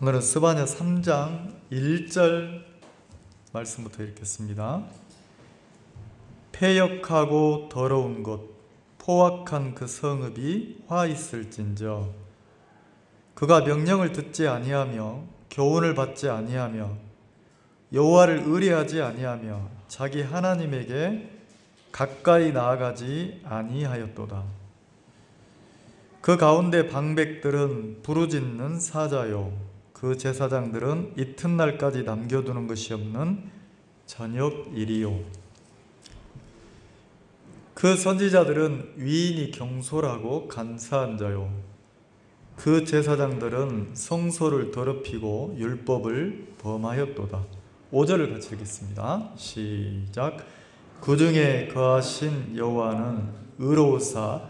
오늘은 스바냐 3장 1절 말씀부터 읽겠습니다. 패역하고 더러운 곳 포악한 그 성읍이 화 있을진저 그가 명령을 듣지 아니하며 교훈을 받지 아니하며 여호와를 의뢰하지 아니하며 자기 하나님에게 가까이 나아가지 아니하였도다. 그 가운데 방백들은 부르짖는 사자요 그 제사장들은 이튿날까지 남겨두는 것이 없는 저녁일이요 그 선지자들은 위인이 경솔하고 간사한 자요 그 제사장들은 성소를 더럽히고 율법을 범하였도다. 5절을 같이 읽겠습니다. 시작. 그 중에 거하신 여호와는 의로우사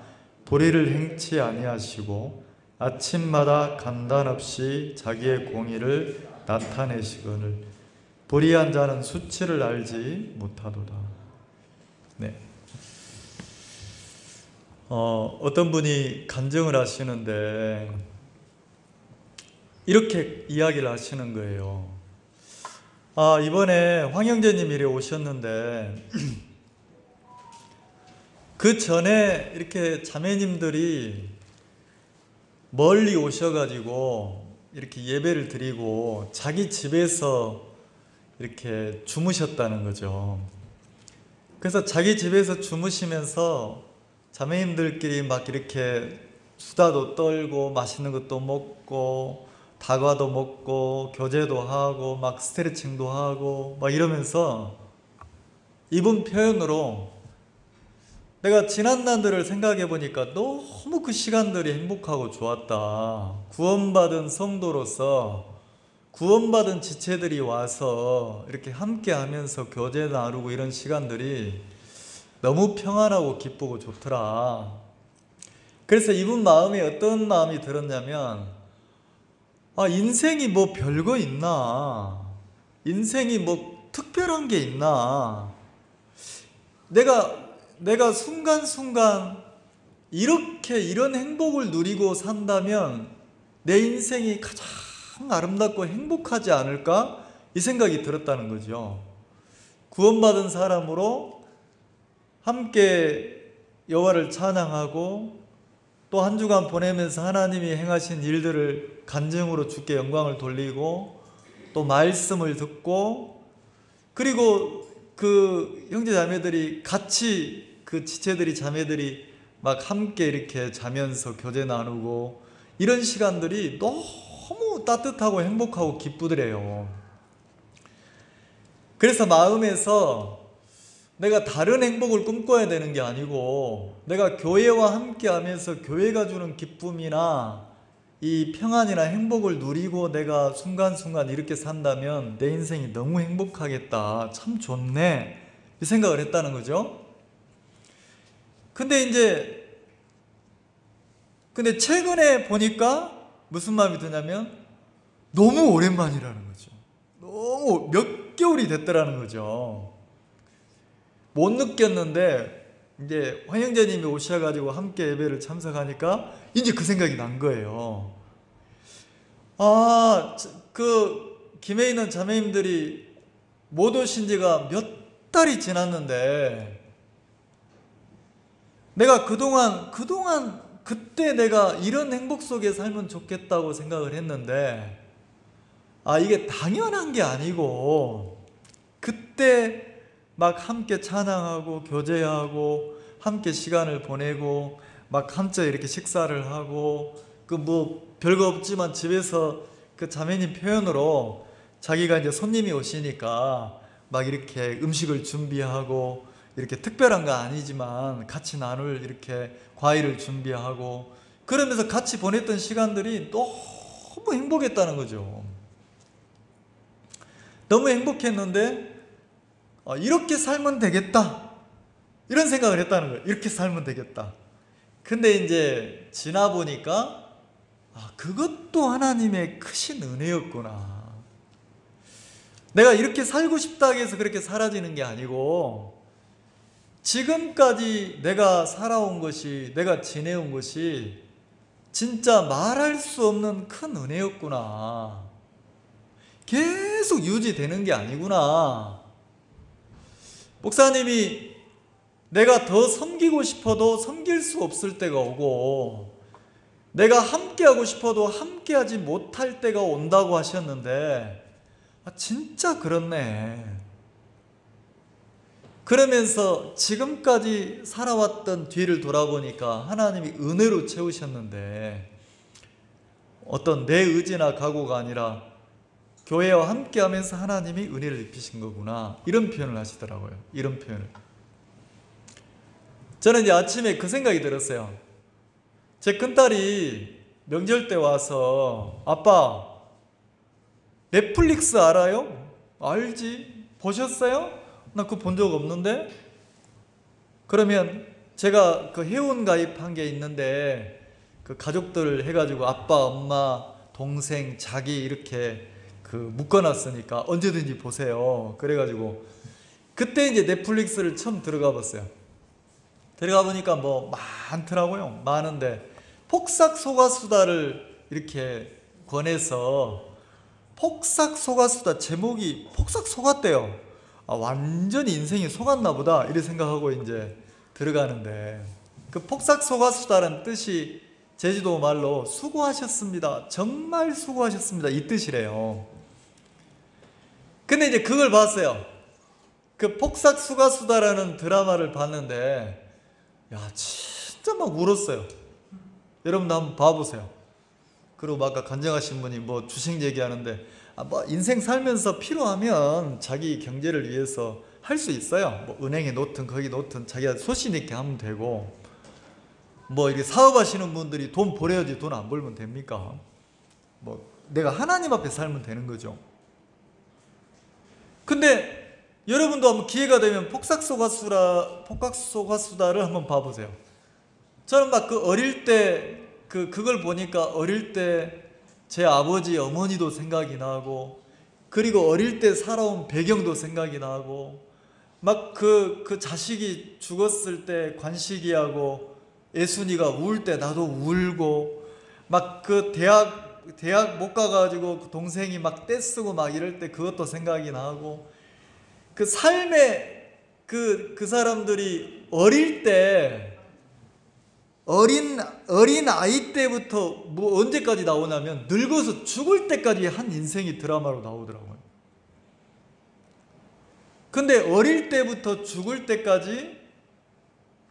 불의를 행치 아니하시고 아침마다 간단없이 자기의 공의를 나타내시거늘 불의한 자는 수치를 알지 못하도다. 네. 어떤 분이 간증을 하시는데 이렇게 이야기를 하시는 거예요. 이번에 황영재님 이래 오셨는데 그 전에 이렇게 자매님들이 멀리 오셔가지고 이렇게 예배를 드리고 자기 집에서 이렇게 주무셨다는 거죠. 그래서 자기 집에서 주무시면서 자매님들끼리 막 이렇게 수다도 떨고 맛있는 것도 먹고 다과도 먹고 교제도 하고 막 스트레칭도 하고 막 이러면서 이분 표현으로 내가 지난 날들을 생각해 보니까 너무 그 시간들이 행복하고 좋았다. 구원받은 성도로서 구원받은 지체들이 와서 이렇게 함께 하면서 교제 나누고 이런 시간들이 너무 평안하고 기쁘고 좋더라. 그래서 이분 마음에 어떤 마음이 들었냐면 인생이 뭐 별거 있나? 인생이 뭐 특별한 게 있나? 내가 순간순간 이런 행복을 누리고 산다면 내 인생이 가장 아름답고 행복하지 않을까? 이 생각이 들었다는 거죠. 구원받은 사람으로 함께 여호와를 찬양하고 또 한 주간 보내면서 하나님이 행하신 일들을 간증으로 주께 영광을 돌리고 또 말씀을 듣고 그리고 그 형제 자매들이 같이 그 지체들이 자매들이 막 함께 이렇게 자면서 교제 나누고 이런 시간들이 너무 따뜻하고 행복하고 기쁘더래요. 그래서 마음에서 내가 다른 행복을 꿈꿔야 되는 게 아니고 내가 교회와 함께 하면서 교회가 주는 기쁨이나 이 평안이나 행복을 누리고 내가 순간순간 이렇게 산다면 내 인생이 너무 행복하겠다. 참 좋네. 이 생각을 했다는 거죠. 근데 최근에 보니까 무슨 마음이 드냐면 너무 오랜만이라는 거죠. 너무 몇 개월이 됐더라는 거죠. 못 느꼈는데 이제 황영재님이 오셔가지고 함께 예배를 참석하니까 이제 그 생각이 난 거예요. 그 김해 있는 자매님들이 못 오신 지가 몇 달이 지났는데 내가 그동안 그때 내가 이런 행복 속에 살면 좋겠다고 생각을 했는데 이게 당연한 게 아니고 그때 막 함께 찬양하고 교제하고 함께 시간을 보내고 막 함께 이렇게 식사를 하고 그 뭐 별거 없지만 집에서 그 자매님 표현으로 자기가 이제 손님이 오시니까 막 이렇게 음식을 준비하고 이렇게 특별한 거 아니지만 같이 나눌 이렇게 과일을 준비하고 그러면서 같이 보냈던 시간들이 너무 행복했다는 거죠. 너무 행복했는데 이렇게 살면 되겠다 이런 생각을 했다는 거예요. 이렇게 살면 되겠다. 근데 이제 지나 보니까 그것도 하나님의 크신 은혜였구나. 내가 이렇게 살고 싶다 해서 그렇게 사라지는 게 아니고 지금까지 내가 살아온 것이 내가 지내온 것이 진짜 말할 수 없는 큰 은혜였구나. 계속 유지되는 게 아니구나. 목사님이 내가 더 섬기고 싶어도 섬길 수 없을 때가 오고, 내가 함께하고 싶어도 함께하지 못할 때가 온다고 하셨는데, 진짜 그렇네. 그러면서 지금까지 살아왔던 뒤를 돌아보니까 하나님이 은혜로 채우셨는데, 어떤 내 의지나 각오가 아니라 교회와 함께하면서 하나님이 은혜를 입히신 거구나, 이런 표현을 하시더라고요. 이런 표현을. 저는 이제 아침에 그 생각이 들었어요. 제 큰딸이 명절 때 와서, 아빠 넷플릭스 알아요? 알지. 보셨어요? 나 그거 본 적 없는데? 그러면 제가 그 회원 가입한 게 있는데, 그 가족들 해가지고 아빠, 엄마, 동생, 자기 이렇게 그 묶어놨으니까 언제든지 보세요. 그래가지고 그때 이제 넷플릭스를 처음 들어가 봤어요. 들어가 보니까 뭐 많더라고요. 많은데 폭삭소가수다를 이렇게 권해서, 폭삭소가수다 제목이 폭삭소갔대요. 완전히 인생이 속았나 보다 이렇게 생각하고 이제 들어가는데, 그 폭삭소가수다라는 뜻이 제주도 말로 수고하셨습니다, 정말 수고하셨습니다, 이 뜻이래요. 근데 이제 그걸 봤어요. 그 폭삭소가수다라는 드라마를 봤는데, 야, 진짜 막 울었어요. 여러분도 한번 봐보세요. 그리고 아까 간증하신 분이 뭐 주식 얘기하는데, 뭐 인생 살면서 필요하면 자기 경제를 위해서 할 수 있어요. 뭐 은행에 놓든 거기 놓든 자기가 소신 있게 하면 되고, 뭐 이렇게 사업하시는 분들이 돈 벌어야지 돈 안 벌면 됩니까? 뭐 내가 하나님 앞에 살면 되는 거죠. 근데 여러분도 한번 기회가 되면 폭삭소가수다를 한번 봐보세요. 저는 막 그 어릴 때 그걸 보니까 어릴 때 제 아버지 어머니도 생각이 나고, 그리고 어릴 때 살아온 배경도 생각이 나고, 막 그 자식이 죽었을 때 관식이하고 애순이가 울 때 나도 울고, 막 그 대학 못 가가지고 그 동생이 막 떼쓰고 막 이럴 때 그것도 생각이 나고, 그 삶의 그 사람들이 어릴 때, 어린 아이 때부터 뭐 언제까지 나오냐면 늙어서 죽을 때까지 한 인생이 드라마로 나오더라고요. 근데 어릴 때부터 죽을 때까지,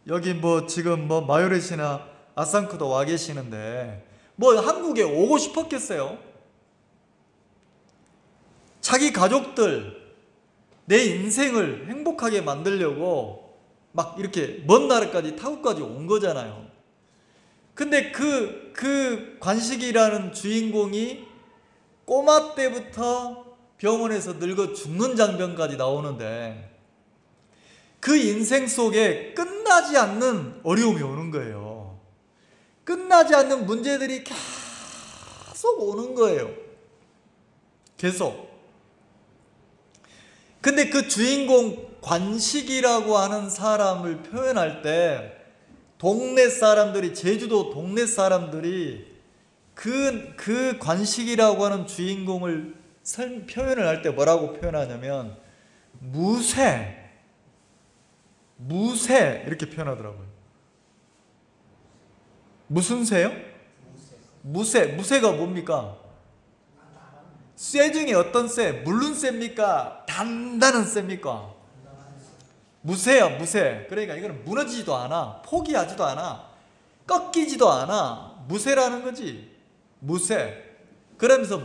여기 뭐 지금 뭐 마요렛이나 아산크도 와 계시는데 뭐 한국에 오고 싶었겠어요? 자기 가족들, 내 인생을 행복하게 만들려고 막 이렇게 먼 나라까지 타국까지 온 거잖아요. 근데 그 관식이라는 주인공이 꼬마 때부터 병원에서 늙어 죽는 장면까지 나오는데, 그 인생 속에 끝나지 않는 어려움이 오는 거예요. 끝나지 않는 문제들이 계속 오는 거예요. 계속. 근데 그 주인공 관식이라고 하는 사람을 표현할 때, 동네 사람들이, 제주도 동네 사람들이 그 관식이라고 하는 주인공을 표현을 할 때 뭐라고 표현하냐면 무쇠 이렇게 표현하더라고요. 무슨 새요? 무쇠가 뭡니까? 쇠 중에 어떤 쇠? 물른 쇠입니까? 단단한 쇠입니까? 무쇠야, 무쇠. 그러니까 이거는 무너지지도 않아, 포기하지도 않아, 꺾이지도 않아. 무쇠라는 거지. 무쇠. 그러면서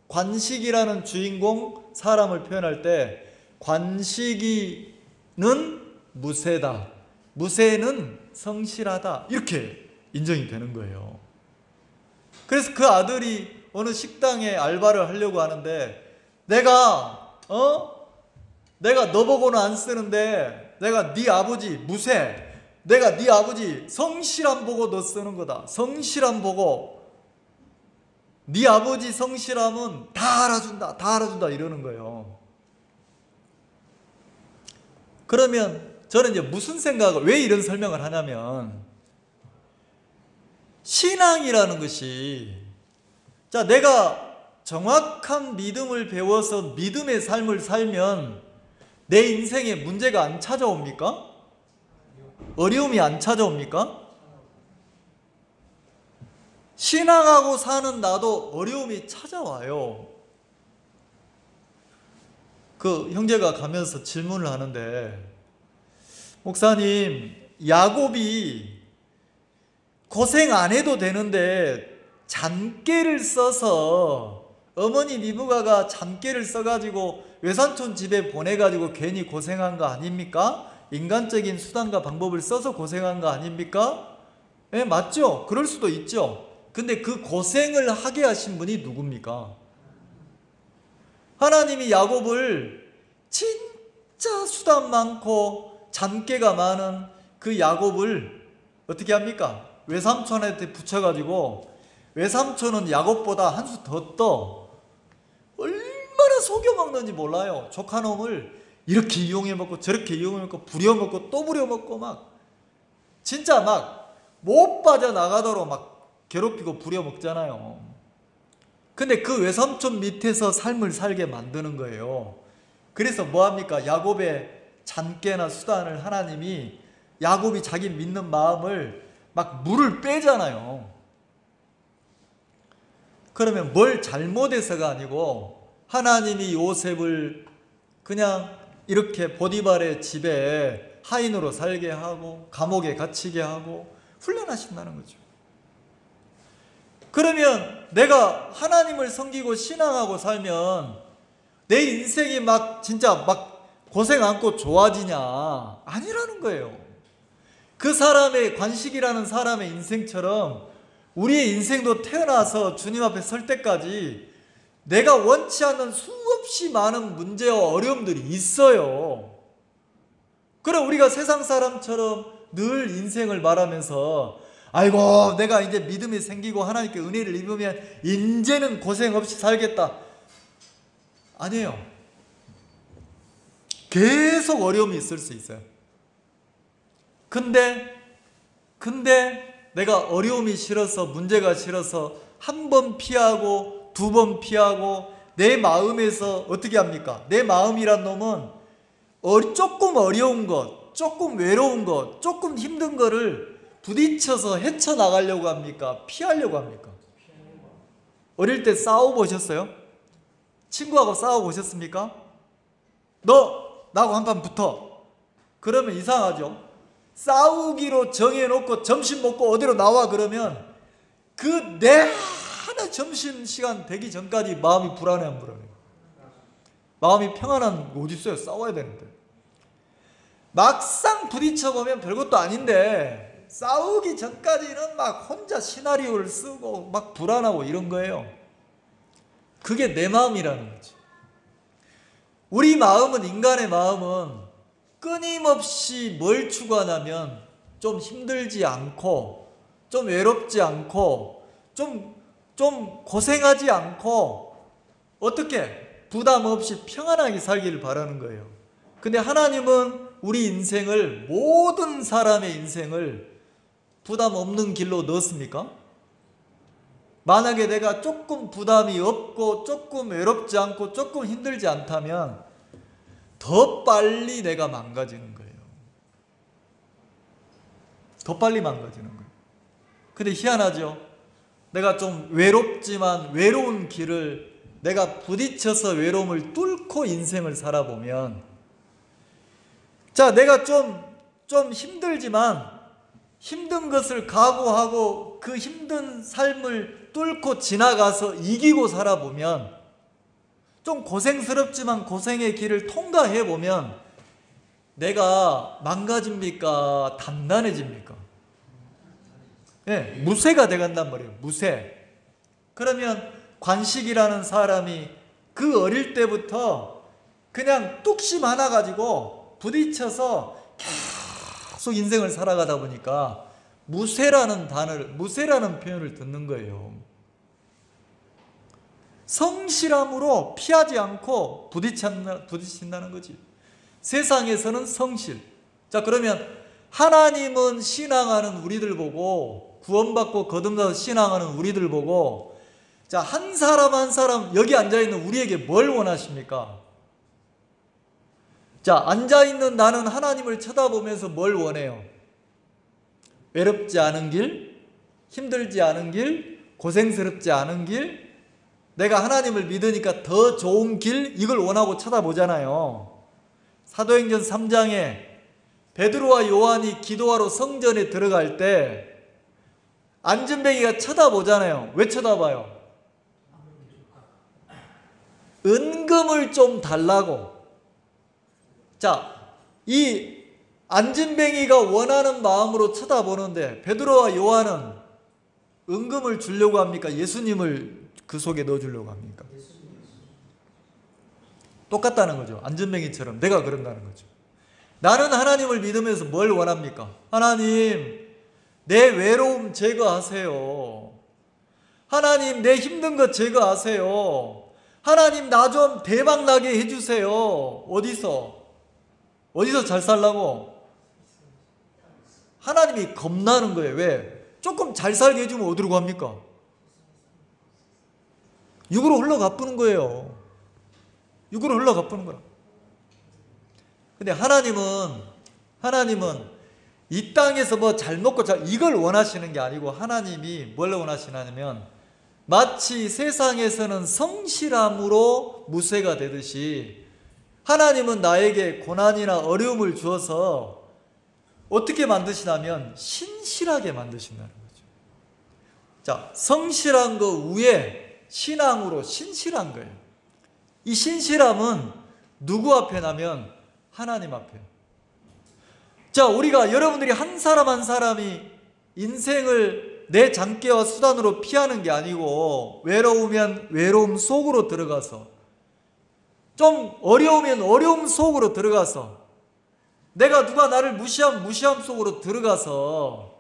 관식이라는 주인공 사람을 표현할 때, 관식이는 무쇠다, 무쇠는 성실하다, 이렇게 인정이 되는 거예요. 그래서 그 아들이 어느 식당에 알바를 하려고 하는데, 내가 너 보고는 안 쓰는데, 내가 네 아버지 무쇠, 내가 네 아버지 성실함 보고 너 쓰는 거다. 성실함 보고, 네 아버지 성실함은 다 알아준다 이러는 거예요. 그러면 저는 이제 무슨 생각을, 왜 이런 설명을 하냐면, 신앙이라는 것이, 자, 내가 정확한 믿음을 배워서 믿음의 삶을 살면 내 인생에 문제가 안 찾아옵니까? 어려움이 안 찾아옵니까? 신앙하고 사는 나도 어려움이 찾아와요. 그 형제가 가면서 질문을 하는데, 목사님, 야곱이 고생 안 해도 되는데 잔꾀를 써서, 어머니 리브가가 잔꾀를 써가지고 외삼촌 집에 보내가지고 괜히 고생한 거 아닙니까? 인간적인 수단과 방법을 써서 고생한 거 아닙니까? 예, 맞죠? 그럴 수도 있죠. 근데 그 고생을 하게 하신 분이 누굽니까? 하나님이 야곱을 진짜 수단 많고 잔꾀가 많은 그 야곱을 어떻게 합니까? 외삼촌한테 붙여가지고, 외삼촌은 야곱보다 한 수 더 떠. 얼마나 속여먹는지 몰라요. 조카 놈을 이렇게 이용해먹고 저렇게 이용해먹고 부려먹고 또 부려먹고 막 진짜 막 못 빠져나가도록 막 괴롭히고 부려먹잖아요. 근데 그 외삼촌 밑에서 삶을 살게 만드는 거예요. 그래서 뭐합니까? 야곱의 잔꾀나 수단을 하나님이, 야곱이 자기 믿는 마음을 막 물을 빼잖아요. 그러면 뭘 잘못해서가 아니고 하나님이 요셉을 그냥 이렇게 보디발의 집에 하인으로 살게 하고 감옥에 갇히게 하고 훈련하신다는 거죠. 그러면 내가 하나님을 섬기고 신앙하고 살면 내 인생이 막 진짜 막 고생 않고 좋아지냐? 아니라는 거예요. 그 사람의, 관식이라는 사람의 인생처럼 우리의 인생도 태어나서 주님 앞에 설 때까지 내가 원치 않는 수없이 많은 문제와 어려움들이 있어요. 그럼 우리가 세상 사람처럼 늘 인생을 말하면서 아이고 내가 이제 믿음이 생기고 하나님께 은혜를 입으면 이제는 고생 없이 살겠다. 아니에요. 계속 어려움이 있을 수 있어요. 근데 내가 어려움이 싫어서, 문제가 싫어서 한 번 피하고 두 번 피하고 내 마음에서 어떻게 합니까? 내 마음이란 놈은 조금 어려운 것, 조금 외로운 것, 조금 힘든 거를 부딪혀서 헤쳐나가려고 합니까? 피하려고 합니까? 어릴 때 싸워보셨어요? 친구하고 싸워보셨습니까? 너 나하고 한판 붙어. 그러면 이상하죠? 싸우기로 정해놓고 점심 먹고 어디로 나와 그러면 그 내내 점심시간 되기 전까지 마음이 불안해요. 마음이 평안한 게 어디 있어요? 싸워야 되는데. 막상 부딪혀보면 별것도 아닌데 싸우기 전까지는 막 혼자 시나리오를 쓰고 막 불안하고 이런 거예요. 그게 내 마음이라는 거지. 우리 마음은, 인간의 마음은 끊임없이 뭘 추구하냐면 좀 힘들지 않고 좀 외롭지 않고 좀 고생하지 않고 어떻게 부담 없이 평안하게 살기를 바라는 거예요. 근데 하나님은 우리 인생을, 모든 사람의 인생을 부담 없는 길로 넣었습니까? 만약에 내가 조금 부담이 없고 조금 외롭지 않고 조금 힘들지 않다면 더 빨리 내가 망가지는 거예요. 더 빨리 망가지는 거예요. 근데 희한하죠? 내가 좀 외롭지만 외로운 길을 내가 부딪혀서 외로움을 뚫고 인생을 살아보면, 자, 내가 좀 힘들지만 힘든 것을 각오하고 그 힘든 삶을 뚫고 지나가서 이기고 살아보면, 좀 고생스럽지만 고생의 길을 통과해보면 내가 망가집니까? 단단해집니까? 네, 무쇠가 돼간단 말이에요. 무쇠. 그러면 관식이라는 사람이 그 어릴 때부터 그냥 뚝심 하나 가지고 부딪혀서 계속 인생을 살아가다 보니까 무쇠라는 단어를, 무쇠라는 표현을 듣는 거예요. 성실함으로 피하지 않고 부딪힌다는 거지. 세상에서는 성실. 자, 그러면 하나님은 신앙하는 우리들 보고, 구원받고 거듭나서 신앙하는 우리들 보고 자, 한 사람 한 사람 여기 앉아있는 우리에게 뭘 원하십니까? 자, 앉아있는 나는 하나님을 쳐다보면서 뭘 원해요? 외롭지 않은 길, 힘들지 않은 길, 고생스럽지 않은 길, 내가 하나님을 믿으니까 더 좋은 길, 이걸 원하고 쳐다보잖아요. 사도행전 3장에 베드로와 요한이 기도하러 성전에 들어갈 때 안진뱅이가 쳐다보잖아요. 왜 쳐다봐요? 은금을 좀 달라고. 자, 이 안진뱅이가 원하는 마음으로 쳐다보는데 베드로와 요한은 은금을 주려고 합니까? 예수님을 그 속에 넣어주려고 합니까? 똑같다는 거죠. 안진뱅이처럼 내가 그런다는 거죠. 나는 하나님을 믿으면서 뭘 원합니까? 하나님, 내 외로움 제거하세요. 하나님, 내 힘든 것 제거하세요. 하나님, 나 좀 대박 나게 해주세요. 어디서 잘 살라고? 하나님이 겁나는 거예요. 왜? 조금 잘 살게 해주면 어디로 갑니까? 육으로 흘러가쁘는 거예요. 육으로 흘러가쁘는 거야. 근데 하나님은 이 땅에서 뭐 잘 먹고 이걸 원하시는 게 아니고 하나님이 뭘 원하시냐면 마치 세상에서는 성실함으로 무쇠가 되듯이 하나님은 나에게 고난이나 어려움을 주어서 어떻게 만드시냐면 신실하게 만드신다는 거죠. 자, 성실한 거 위에 신앙으로 신실한 거예요. 이 신실함은 누구 앞에 나면 하나님 앞에. 자, 우리가 여러분들이 한 사람 한 사람이 인생을 내 장기와 수단으로 피하는 게 아니고 외로우면 외로움 속으로 들어가서 좀 어려우면 어려움 속으로 들어가서 내가 누가 나를 무시함 속으로 들어가서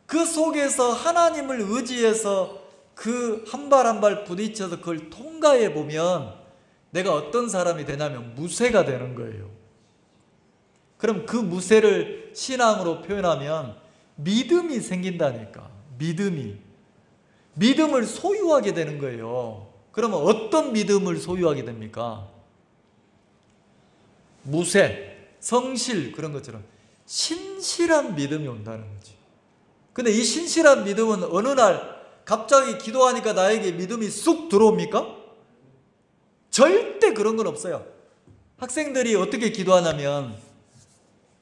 그 속에서 하나님을 의지해서 그 한 발 한 발 부딪혀서 그걸 통과해 보면 내가 어떤 사람이 되냐면 무쇠가 되는 거예요. 그럼 그 무쇠를 신앙으로 표현하면 믿음이 생긴다니까. 믿음을 소유하게 되는 거예요. 그러면 어떤 믿음을 소유하게 됩니까? 무쇠, 성실 그런 것처럼 신실한 믿음이 온다는 거지. 근데 이 신실한 믿음은 어느 날 갑자기 기도하니까 나에게 믿음이 쑥 들어옵니까? 절대 그런 건 없어요. 학생들이 어떻게 기도하냐면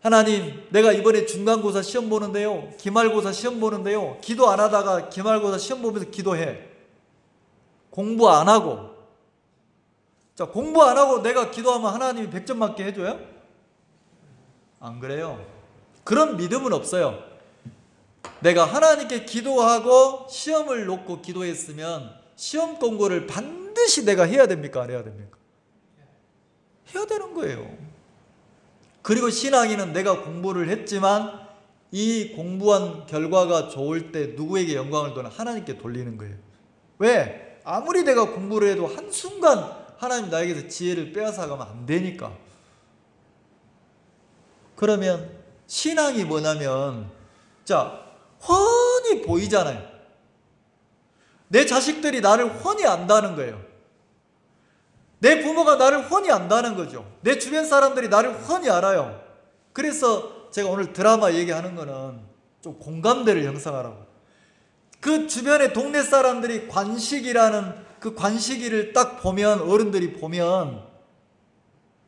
하나님, 내가 이번에 중간고사 시험 보는데요, 기말고사 시험 보는데요, 기도 안 하다가 기말고사 시험 보면서 기도해. 공부 안 하고. 자, 공부 안 하고 내가 기도하면 하나님이 100점 맞게 해줘요? 안 그래요. 그런 믿음은 없어요. 내가 하나님께 기도하고 시험을 놓고 기도했으면 시험 공부를 반드시 내가 해야 됩니까? 안 해야 됩니까? 해야 되는 거예요. 그리고 신앙인은 내가 공부를 했지만 이 공부한 결과가 좋을 때 누구에게 영광을 돌리나? 하나님께 돌리는 거예요. 왜? 아무리 내가 공부를 해도 한순간 하나님 나에게서 지혜를 빼앗아가면 안 되니까. 그러면 신앙이 뭐냐면 자, 훤히 보이잖아요. 내 자식들이 나를 훤히 안다는 거예요. 내 부모가 나를 훤히 안다는 거죠. 내 주변 사람들이 나를 훤히 알아요. 그래서 제가 오늘 드라마 얘기하는 거는 좀 공감대를 형성하라고. 그 주변의 동네 사람들이 관식이라는 그 관식이를 딱 보면, 어른들이 보면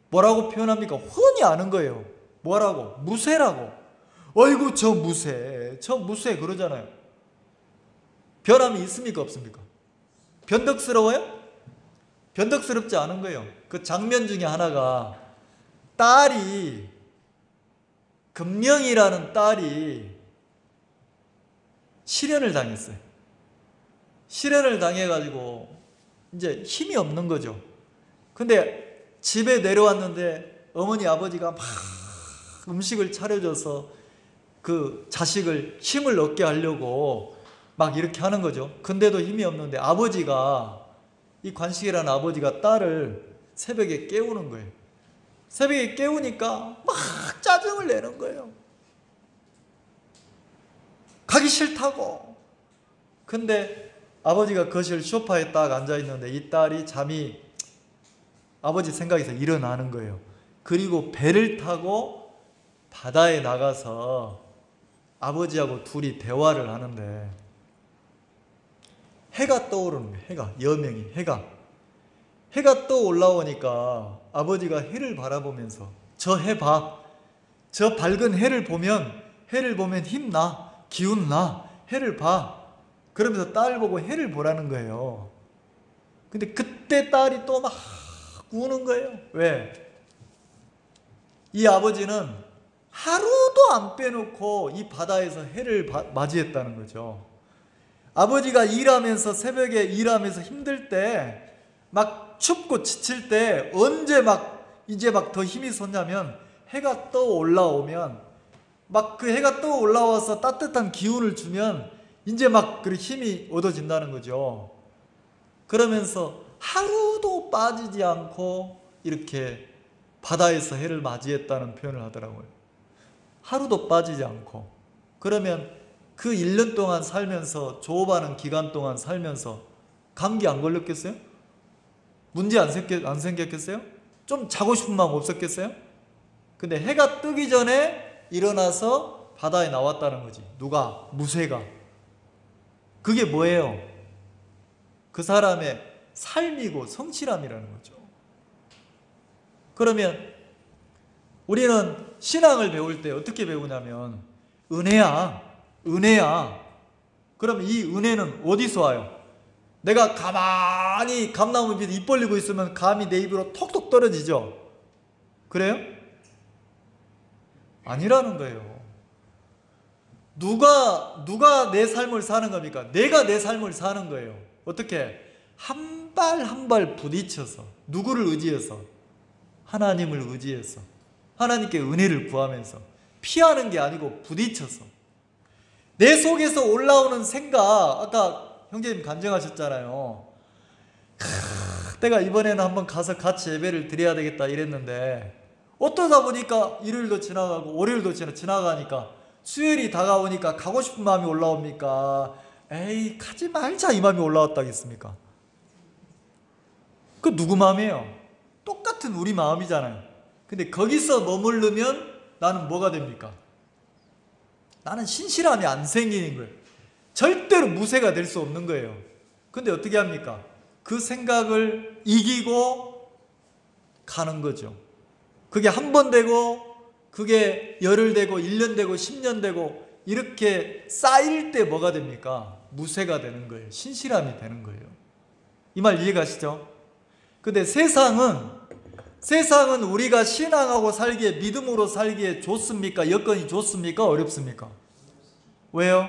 뭐라고 표현합니까? 훤히 아는 거예요. 뭐라고? 무쇠라고. 어이구 저 무쇠 그러잖아요. 변함이 있습니까? 없습니까? 변덕스러워요? 변덕스럽지 않은 거예요. 그 장면 중에 하나가 딸이, 금명이라는 딸이 실연을 당했어요. 실연을 당해가지고 이제 힘이 없는 거죠. 근데 집에 내려왔는데 어머니 아버지가 막 음식을 차려줘서 그 자식을 힘을 얻게 하려고 막 이렇게 하는 거죠. 근데도 힘이 없는데 아버지가, 이 관식이라는 아버지가 딸을 새벽에 깨우는 거예요. 새벽에 깨우니까 막 짜증을 내는 거예요. 가기 싫다고. 근데 아버지가 거실 소파에 딱 앉아있는데 이 딸이 잠이 아버지 생각에서 일어나는 거예요. 그리고 배를 타고 바다에 나가서 아버지하고 둘이 대화를 하는데 해가 떠오르는 거예요. 해가, 여명이 해가 떠 올라오니까 아버지가 해를 바라보면서 저 해 봐. 저 밝은 해를 보면 힘나, 기운나, 해를 봐. 그러면서 딸 보고 해를 보라는 거예요. 근데 그때 딸이 또 막 우는 거예요. 왜? 이 아버지는 하루도 안 빼놓고 이 바다에서 해를 맞이했다는 거죠. 아버지가 일하면서 새벽에 일하면서 힘들 때 막 춥고 지칠 때 언제 이제 더 힘이 솟냐면 해가 떠 올라오면 막 그 해가 떠 올라와서 따뜻한 기운을 주면 이제 그 힘이 얻어진다는 거죠. 그러면서 하루도 빠지지 않고 이렇게 바다에서 해를 맞이했다는 표현을 하더라고요. 하루도 빠지지 않고. 그러면 그 1년 동안 살면서 조업하는 기간 동안 살면서 감기 안 걸렸겠어요? 문제 안 생겼겠어요? 좀 자고 싶은 마음 없었겠어요? 근데 해가 뜨기 전에 일어나서 바다에 나왔다는 거지. 누가? 무쇠가. 그게 뭐예요? 그 사람의 삶이고 성실함이라는 거죠. 그러면 우리는 신앙을 배울 때 어떻게 배우냐면 은혜야. 그럼 이 은혜는 어디서 와요? 내가 가만히 감나무 밑에 입 벌리고 있으면 감이 내 입으로 톡톡 떨어지죠? 그래요? 아니라는 거예요. 누가 내 삶을 사는 겁니까? 내가 내 삶을 사는 거예요. 어떻게? 한 발 한 발 부딪혀서. 누구를 의지해서? 하나님을 의지해서. 하나님께 은혜를 구하면서. 피하는 게 아니고 부딪혀서. 내 속에서 올라오는 생각, 아까 형제님 간증하셨잖아요. 내가 이번에는 한번 가서 같이 예배를 드려야 되겠다 이랬는데 어떠다 보니까 일요일도 지나가고 월요일도 지나가니까 수요일이 다가오니까 가고 싶은 마음이 올라옵니까? 에이 가지 말자 이 마음이 올라왔다겠습니까? 그 누구 마음이에요? 똑같은 우리 마음이잖아요. 근데 거기서 머무르면 나는 뭐가 됩니까? 나는 신실함이 안 생기는 거예요. 절대로 무쇠가 될 수 없는 거예요. 근데 어떻게 합니까? 그 생각을 이기고 가는 거죠. 그게 한 번 되고 그게 열흘 되고 1년 되고 10년 되고 이렇게 쌓일 때 뭐가 됩니까? 무쇠가 되는 거예요. 신실함이 되는 거예요. 이 말 이해가시죠? 근데 세상은 우리가 신앙하고 살기에 믿음으로 살기에 좋습니까? 여건이 좋습니까? 어렵습니까? 왜요?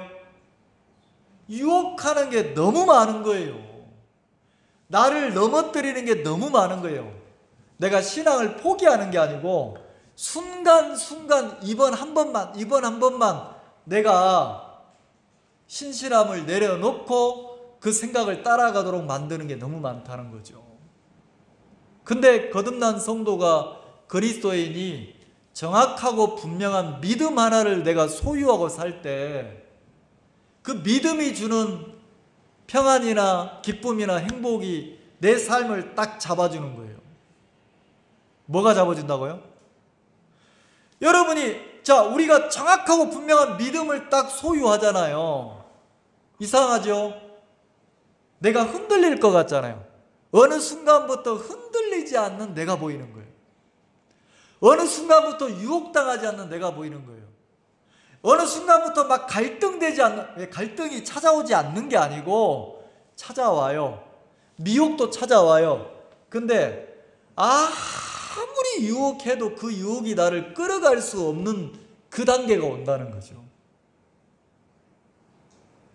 유혹하는 게 너무 많은 거예요. 나를 넘어뜨리는 게 너무 많은 거예요. 내가 신앙을 포기하는 게 아니고 순간순간 이번 한 번만 내가 신실함을 내려놓고 그 생각을 따라가도록 만드는 게 너무 많다는 거죠. 근데 거듭난 성도가 그리스도인이 정확하고 분명한 믿음 하나를 내가 소유하고 살 때 그 믿음이 주는 평안이나 기쁨이나 행복이 내 삶을 딱 잡아주는 거예요. 뭐가 잡아준다고요? 여러분이 우리가 정확하고 분명한 믿음을 딱 소유하잖아요. 이상하죠? 내가 흔들릴 것 같잖아요. 어느 순간부터 흔들리지 않는 내가 보이는 거예요. 어느 순간부터 유혹당하지 않는 내가 보이는 거예요. 어느 순간부터 막 갈등이 찾아오지 않는 게 아니고 찾아와요. 미혹도 찾아와요. 근데 아무리 유혹해도 그 유혹이 나를 끌어갈 수 없는 그 단계가 온다는 거죠.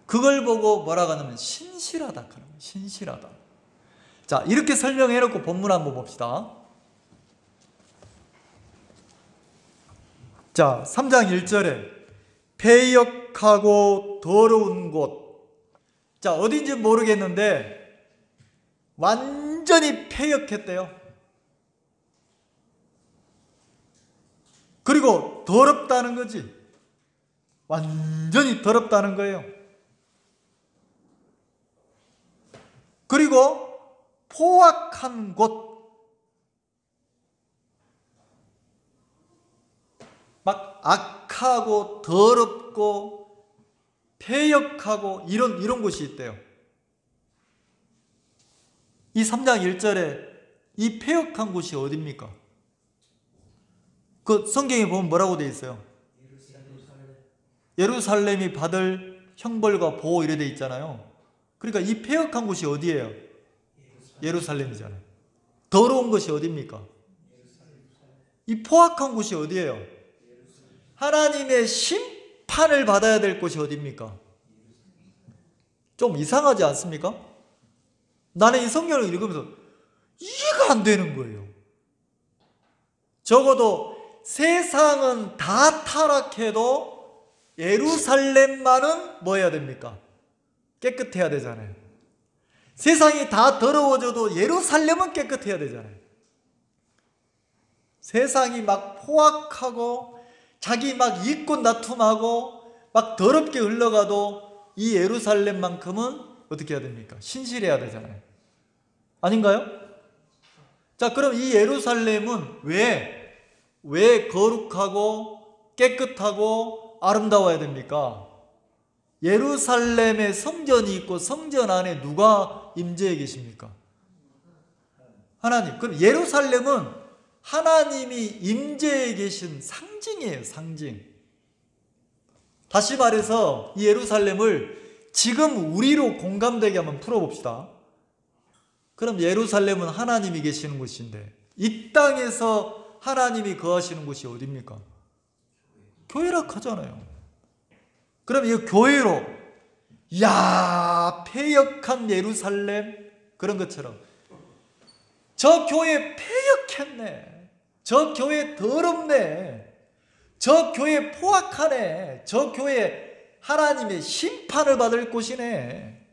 그걸 보고 뭐라고 하냐면 신실하다. 신실하다. 자, 이렇게 설명해놓고 본문 한번 봅시다. 자, 3장 1절에 패역하고 더러운 곳. 자, 어딘지 모르겠는데 완전히 패역했대요. 그리고 더럽다는 거지. 완전히 더럽다는 거예요. 그리고 포악한 곳, 막 악하고 더럽고 폐역하고 이런 곳이 있대요. 이 3장 1절에 이 폐역한 곳이 어디입니까? 그 성경에 보면 뭐라고 되어 있어요? 예루살렘이 받을 형벌과 보호 이래 돼 있잖아요. 그러니까 이 폐역한 곳이 어디예요? 예루살렘이잖아요. 더러운 것이 어디입니까? 이 포악한 곳이 어디예요? 하나님의 심판을 받아야 될 곳이 어디입니까? 좀 이상하지 않습니까? 나는 이 성경을 읽으면서 이해가 안 되는 거예요. 적어도 세상은 다 타락해도 예루살렘만은 뭐 해야 됩니까? 깨끗해야 되잖아요. 세상이 다 더러워져도 예루살렘은 깨끗해야 되잖아요. 세상이 막 포악하고 자기 막 이익권 다툼하고 막 더럽게 흘러가도 이 예루살렘만큼은 어떻게 해야 됩니까? 신실해야 되잖아요. 아닌가요? 자, 그럼 이 예루살렘은 왜 거룩하고 깨끗하고 아름다워야 됩니까? 예루살렘에 성전이 있고 성전 안에 누가 임재해 계십니까? 하나님. 그럼 예루살렘은 하나님이 임재해 계신 상징이에요, 상징. 다시 말해서 이 예루살렘을 지금 우리로 공감되게 한번 풀어봅시다. 그럼 예루살렘은 하나님이 계시는 곳인데 이 땅에서 하나님이 거하시는 곳이 어디입니까? 교회라 하잖아요. 그럼 이 교회로 야 폐역한 예루살렘 그런 것처럼 저 교회 폐역했네, 저 교회 더럽네, 저 교회 포악하네, 저 교회 하나님의 심판을 받을 곳이네.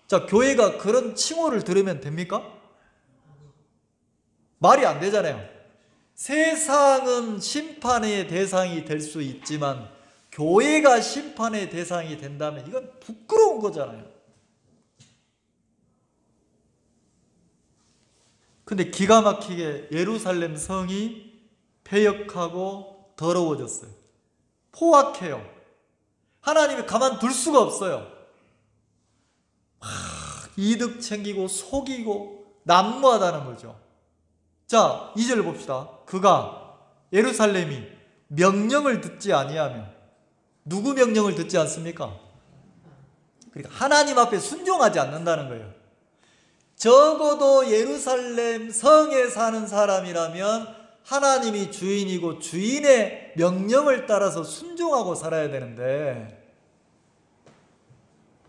자, 교회가 그런 칭호를 들으면 됩니까? 말이 안 되잖아요. 세상은 심판의 대상이 될 수 있지만 교회가 심판의 대상이 된다면 이건 부끄러운 거잖아요. 근데 기가 막히게 예루살렘 성이 폐역하고 더러워졌어요. 포악해요. 하나님이 가만둘 수가 없어요. 이득 챙기고 속이고 난무하다는 거죠. 자, 2절 봅시다. 그가 예루살렘이 명령을 듣지 아니하며, 누구 명령을 듣지 않습니까? 그러니까 하나님 앞에 순종하지 않는다는 거예요. 적어도 예루살렘 성에 사는 사람이라면 하나님이 주인이고 주인의 명령을 따라서 순종하고 살아야 되는데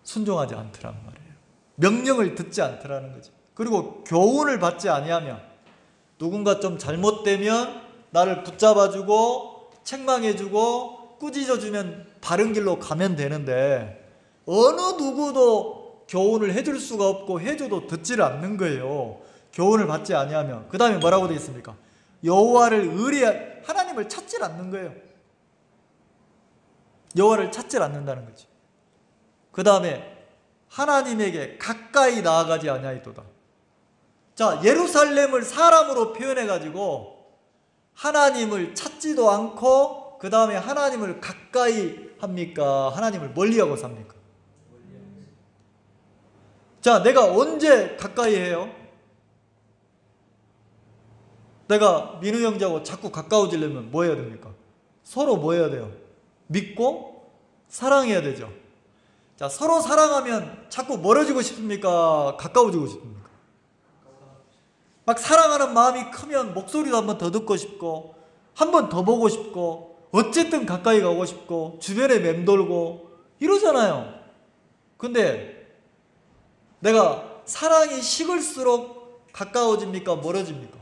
순종하지 않더란 말이에요. 명령을 듣지 않더라는 거죠. 그리고 교훈을 받지 아니하며, 누군가 좀 잘못되면 나를 붙잡아주고 책망해주고 꾸짖어주면 바른 길로 가면 되는데 어느 누구도 교훈을 해줄 수가 없고 해줘도 듣지를 않는 거예요. 교훈을 받지 아니하며. 그 다음에 뭐라고 되어 있습니까? 여호와를 하나님을 찾질 않는 거예요. 여호와를 찾질 않는다는 거지. 그 다음에 하나님에게 가까이 나아가지 아니하이도다. 자, 예루살렘을 사람으로 표현해가지고 하나님을 찾지도 않고 그 다음에 하나님을 가까이 합니까? 하나님을 멀리하고 삽니까? 자, 내가 언제 가까이 해요? 내가 민우 형제하고 자꾸 가까워지려면 뭐 해야 됩니까? 서로 뭐 해야 돼요? 믿고 사랑해야 되죠. 자, 서로 사랑하면 자꾸 멀어지고 싶습니까? 가까워지고 싶습니까? 막 사랑하는 마음이 크면 목소리도 한 번 더 듣고 싶고 한 번 더 보고 싶고 어쨌든 가까이 가고 싶고 주변에 맴돌고 이러잖아요. 근데 내가 사랑이 식을수록 가까워집니까? 멀어집니까?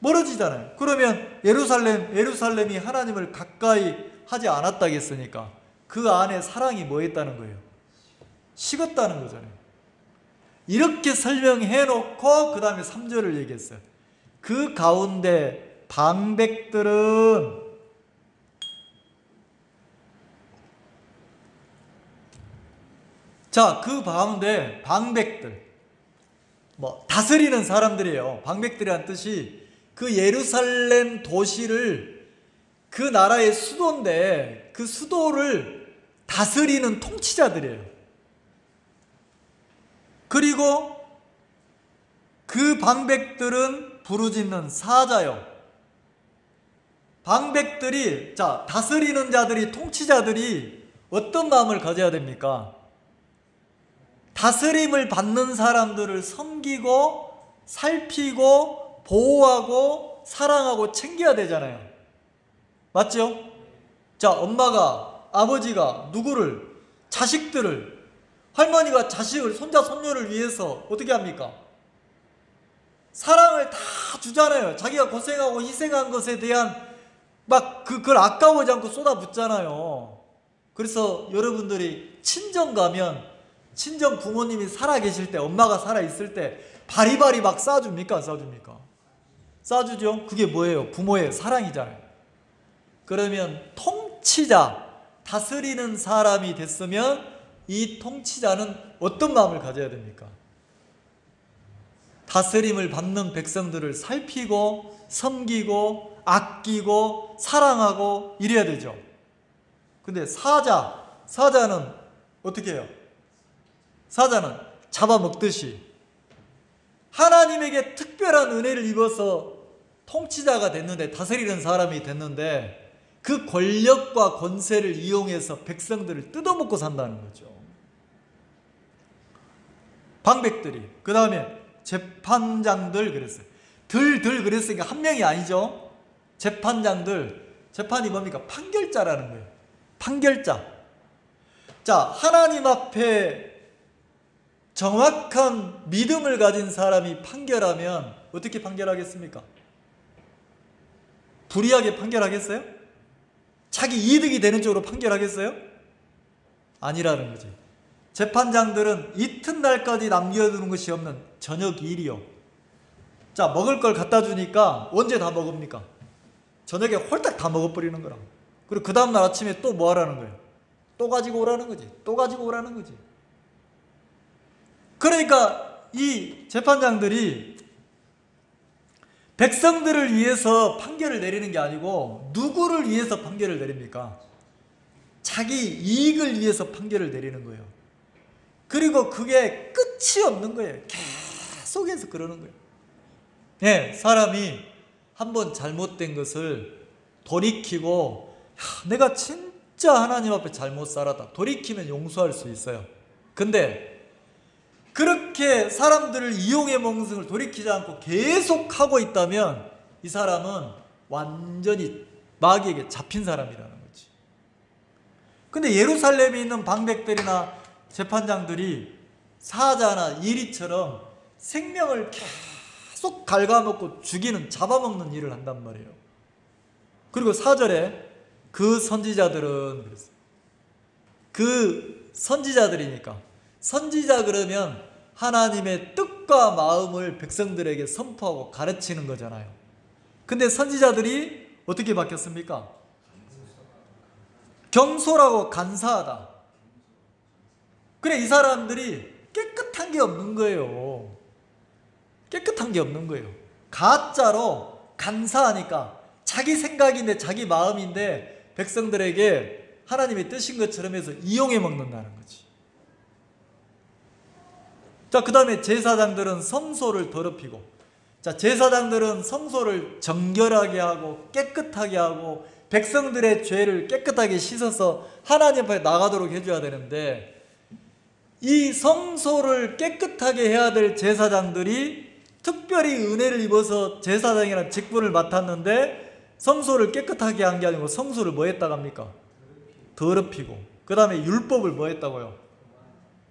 멀어지잖아요. 그러면 예루살렘이 하나님을 가까이 하지 않았다겠으니까 그 안에 사랑이 뭐 했다는 거예요? 식었다는 거잖아요. 이렇게 설명해 놓고 그 다음에 3절을 얘기했어요. 그 가운데 방백들은 자, 그 가운데 방백들, 다스리는 사람들이에요. 방백들이란 뜻이 그 예루살렘 도시를, 그 나라의 수도인데 그 수도를 다스리는 통치자들이에요. 그리고 그 방백들은 부르짖는 사자요. 방백들이, 자, 다스리는 자들이, 통치자들이 어떤 마음을 가져야 됩니까? 다스림을 받는 사람들을 섬기고 살피고 보호하고 사랑하고 챙겨야 되잖아요. 맞죠? 자, 엄마가, 아버지가 누구를, 자식들을, 할머니가 자식을, 손자 손녀를 위해서 어떻게 합니까? 사랑을 다 주잖아요. 자기가 고생하고 희생한 것에 대한 그걸 아까워하지 않고 쏟아붓잖아요. 그래서 여러분들이 친정 가면, 친정 부모님이 살아계실 때, 엄마가 살아있을 때 바리바리 막 싸줍니까? 안 싸줍니까? 싸주죠. 그게 뭐예요? 부모의 사랑이잖아요. 그러면 통치자, 다스리는 사람이 됐으면 이 통치자는 어떤 마음을 가져야 됩니까? 다스림을 받는 백성들을 살피고 섬기고 아끼고 사랑하고 이래야 되죠. 근데 사자는 어떻게 해요? 사자는 잡아먹듯이 하나님에게 특별한 은혜를 입어서 통치자가 됐는데, 다스리는 사람이 됐는데, 그 권력과 권세를 이용해서 백성들을 뜯어먹고 산다는 거죠. 방백들이. 그 다음에 재판장들 그랬어요. 그랬으니까 한 명이 아니죠. 재판장들. 재판이 뭡니까? 판결자라는 거예요. 판결자. 자, 하나님 앞에 정확한 믿음을 가진 사람이 판결하면 어떻게 판결하겠습니까? 불의하게 판결하겠어요? 자기 이득이 되는 쪽으로 판결하겠어요? 아니라는 거지. 재판장들은 이튿날까지 남겨두는 것이 없는 저녁 일이요. 자, 먹을 걸 갖다 주니까 언제 다 먹습니까? 저녁에 홀딱 다 먹어버리는 거라. 그리고 그 다음날 아침에 또 뭐 하라는 거예요? 또 가지고 오라는 거지. 또 가지고 오라는 거지. 그러니까 이 재판장들이 백성들을 위해서 판결을 내리는 게 아니고 누구를 위해서 판결을 내립니까? 자기 이익을 위해서 판결을 내리는 거예요. 그리고 그게 끝이 없는 거예요. 계속해서 그러는 거예요. 네, 사람이 한번 잘못된 것을 돌이키고, 내가 진짜 하나님 앞에 잘못 살았다, 돌이키면 용서할 수 있어요. 근데 그렇게 사람들을 이용해 먹는 것을 돌이키지 않고 계속 하고 있다면 이 사람은 완전히 마귀에게 잡힌 사람이라는 거지. 근데 예루살렘에 있는 방백들이나 재판장들이 사자나 이리처럼 생명을 계속 갉아먹고 죽이는, 잡아먹는 일을 한단 말이에요. 그리고 4절에 그 선지자들은 그랬어요. 그 선지자들이니까, 선지자 그러면 하나님의 뜻과 마음을 백성들에게 선포하고 가르치는 거잖아요. 근데 선지자들이 어떻게 바뀌었습니까? 경솔하고 간사하다. 그래, 이 사람들이 깨끗한 게 없는 거예요. 깨끗한 게 없는 거예요. 가짜로 간사하니까 자기 생각인데 자기 마음인데 백성들에게 하나님의 뜻인 것처럼 해서 이용해 먹는다는 거지. 자, 그 다음에 제사장들은 성소를 더럽히고, 자, 제사장들은 성소를 정결하게 하고 깨끗하게 하고 백성들의 죄를 깨끗하게 씻어서 하나님 앞에 나가도록 해줘야 되는데, 이 성소를 깨끗하게 해야 될 제사장들이 특별히 은혜를 입어서 제사장이라는 직분을 맡았는데 성소를 깨끗하게 한 게 아니고 성소를 뭐 했다고 합니까? 더럽히고, 그 다음에 율법을 뭐 했다고요?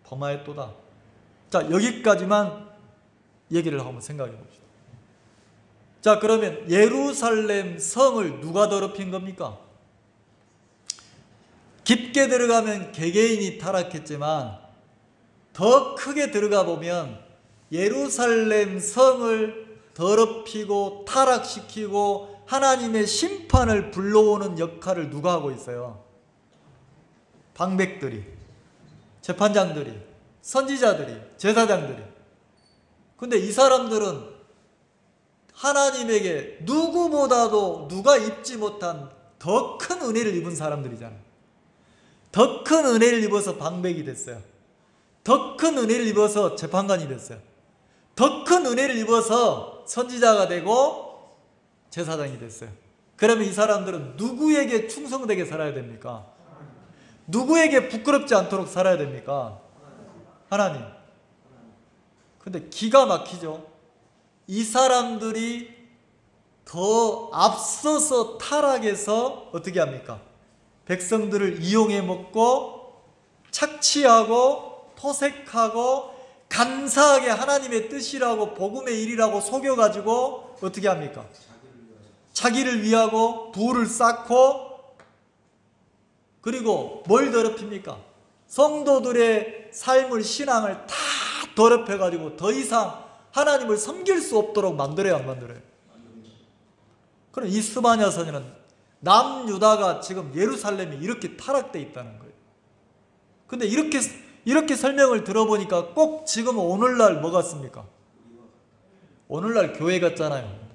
범하였도다. 자, 여기까지만 얘기를 한번 생각해 봅시다. 자, 그러면 예루살렘 성을 누가 더럽힌 겁니까? 깊게 들어가면 개개인이 타락했지만 더 크게 들어가 보면 예루살렘 성을 더럽히고 타락시키고 하나님의 심판을 불러오는 역할을 누가 하고 있어요? 방백들이, 재판장들이. 선지자들이, 제사장들이. 근데 이 사람들은 하나님에게 누구보다도 누가 입지 못한 더 큰 은혜를 입은 사람들이잖아요. 더 큰 은혜를 입어서 방백이 됐어요. 더 큰 은혜를 입어서 재판관이 됐어요. 더 큰 은혜를 입어서 선지자가 되고 제사장이 됐어요. 그러면 이 사람들은 누구에게 충성되게 살아야 됩니까? 누구에게 부끄럽지 않도록 살아야 됩니까? 하나님. 근데 기가 막히죠. 이 사람들이 더 앞서서 타락해서 어떻게 합니까? 백성들을 이용해 먹고 착취하고 토색하고 간사하게 하나님의 뜻이라고 복음의 일이라고 속여가지고 어떻게 합니까? 자기를 위하고 부를 쌓고, 그리고 뭘 더럽힙니까? 성도들의 삶을, 신앙을 다 더럽혀가지고 더 이상 하나님을 섬길 수 없도록 만들어야 안 만들어요? 그럼 이 스바냐 선지는 남유다가 지금 예루살렘이 이렇게 타락되어 있다는 거예요. 근데 이렇게 설명을 들어보니까 꼭 지금 오늘날 뭐 같습니까? 오늘날 교회 같잖아요.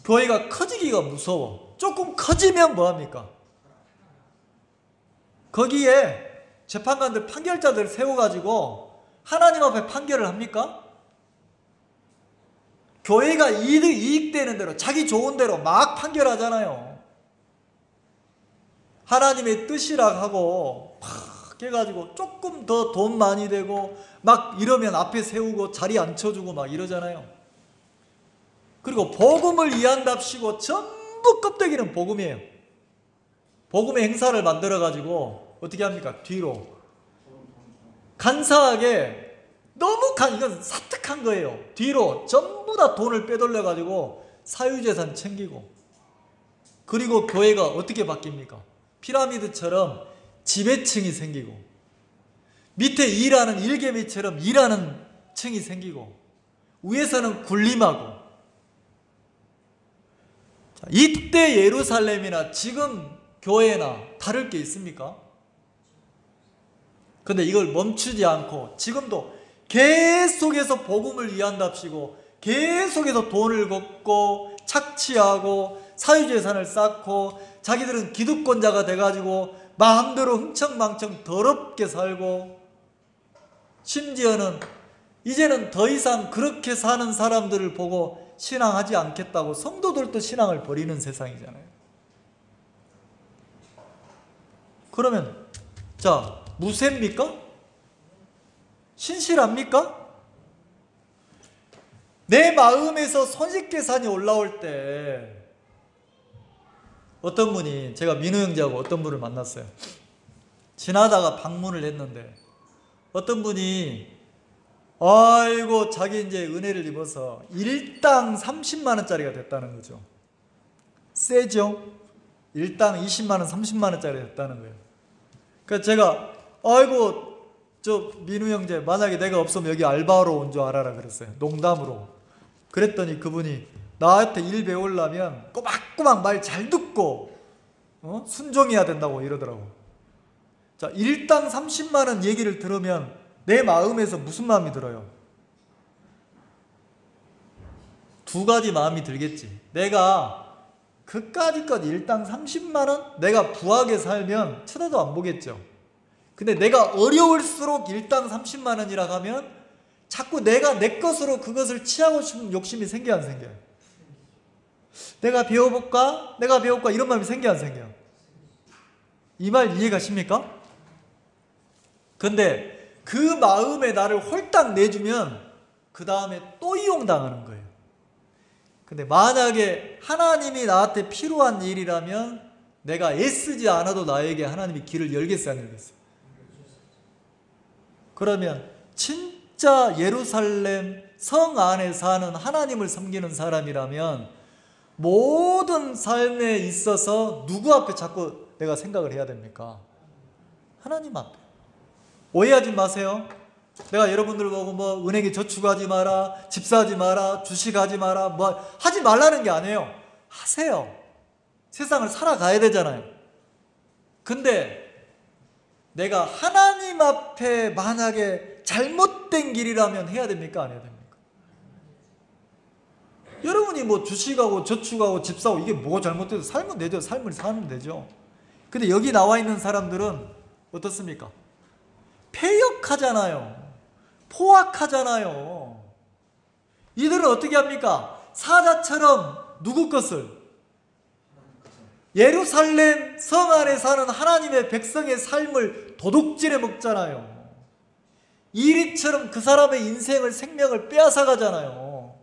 교회가 커지기가 무서워. 조금 커지면 뭐합니까? 거기에 재판관들, 판결자들 세워가지고 하나님 앞에 판결을 합니까? 교회가 이익되는 대로, 자기 좋은 대로 막 판결하잖아요. 하나님의 뜻이라 하고 막 해가지고 조금 더 돈 많이 되고 막 이러면 앞에 세우고 자리 앉혀주고 막 이러잖아요. 그리고 복음을 이해한답시고 전부 껍데기는 복음이에요. 복음의 행사를 만들어가지고 어떻게 합니까? 뒤로 간사하게, 너무 이건 사특한 거예요. 뒤로 전부 다 돈을 빼돌려가지고 사유재산 챙기고, 그리고 교회가 어떻게 바뀝니까? 피라미드처럼 지배층이 생기고, 밑에 일하는 일개미처럼 일하는 층이 생기고, 위에서는 군림하고. 자, 이때 예루살렘이나 지금 교회나 다를 게 있습니까? 근데 이걸 멈추지 않고 지금도 계속해서 복음을 위한답시고 계속해서 돈을 걷고 착취하고 사유재산을 쌓고 자기들은 기득권자가 돼가지고 마음대로 흥청망청 더럽게 살고, 심지어는 이제는 더 이상 그렇게 사는 사람들을 보고 신앙하지 않겠다고 성도들도 신앙을 버리는 세상이잖아요. 그러면 자, 무쇠입니까? 신실합니까? 내 마음에서 손익계산이 올라올 때 어떤 분이, 제가 민우 형제하고 어떤 분을 만났어요. 지나다가 방문을 했는데 어떤 분이 아이고 자기 이제 은혜를 입어서 일당 30만 원짜리가 됐다는 거죠. 세죠? 일당 20만 원, 30만 원짜리 됐다는 거예요. 그래서 제가 아이고 저 민우 형제, 만약에 내가 없으면 여기 알바하러 온 줄 알아라 그랬어요. 농담으로. 그랬더니 그분이 나한테 일 배우려면 꼬박꼬박 말 잘 듣고 순종해야 된다고 이러더라고. 자, 일당 30만 원 얘기를 들으면 내 마음에서 무슨 마음이 들어요? 두 가지 마음이 들겠지. 내가 그까짓 일당 30만 원? 내가 부하게 살면 쳐다도 안 보겠죠. 근데 내가 어려울수록 일당 30만 원이라 하면 자꾸 내가 내 것으로 그것을 취하고 싶은 욕심이 생겨 안 생겨요? 내가 배워볼까? 내가 배울까? 이런 마음이 생겨 안 생겨요? 이 말 이해가십니까? 근데 그 마음에 나를 홀딱 내주면 그 다음에 또 이용당하는 거예요. 근데 만약에 하나님이 나한테 필요한 일이라면 내가 애쓰지 않아도 나에게 하나님이 길을 열겠어요, 안 열겠어요? 그러면 진짜 예루살렘 성 안에 사는 하나님을 섬기는 사람이라면 모든 삶에 있어서 누구 앞에 자꾸 내가 생각을 해야 됩니까? 하나님 앞에. 오해하지 마세요. 내가 여러분들 보고 뭐 은행에 저축하지 마라, 집사하지 마라, 주식하지 마라, 뭐 하지 말라는 게 아니에요. 하세요. 세상을 살아가야 되잖아요. 근데 내가 하나님 앞에 만약에 잘못된 길이라면 해야 됩니까? 안 해야 됩니까? 여러분이 뭐 주식하고 저축하고 집 사고 이게 뭐가 잘못돼도 살면 되죠. 삶을 살면 되죠. 근데 여기 나와 있는 사람들은 어떻습니까? 패역하잖아요. 포악하잖아요. 이들은 어떻게 합니까? 사자처럼 누구 것을? 예루살렘 성 안에 사는 하나님의 백성의 삶을 도둑질해 먹잖아요. 이리처럼 그 사람의 인생을, 생명을 빼앗아 가잖아요.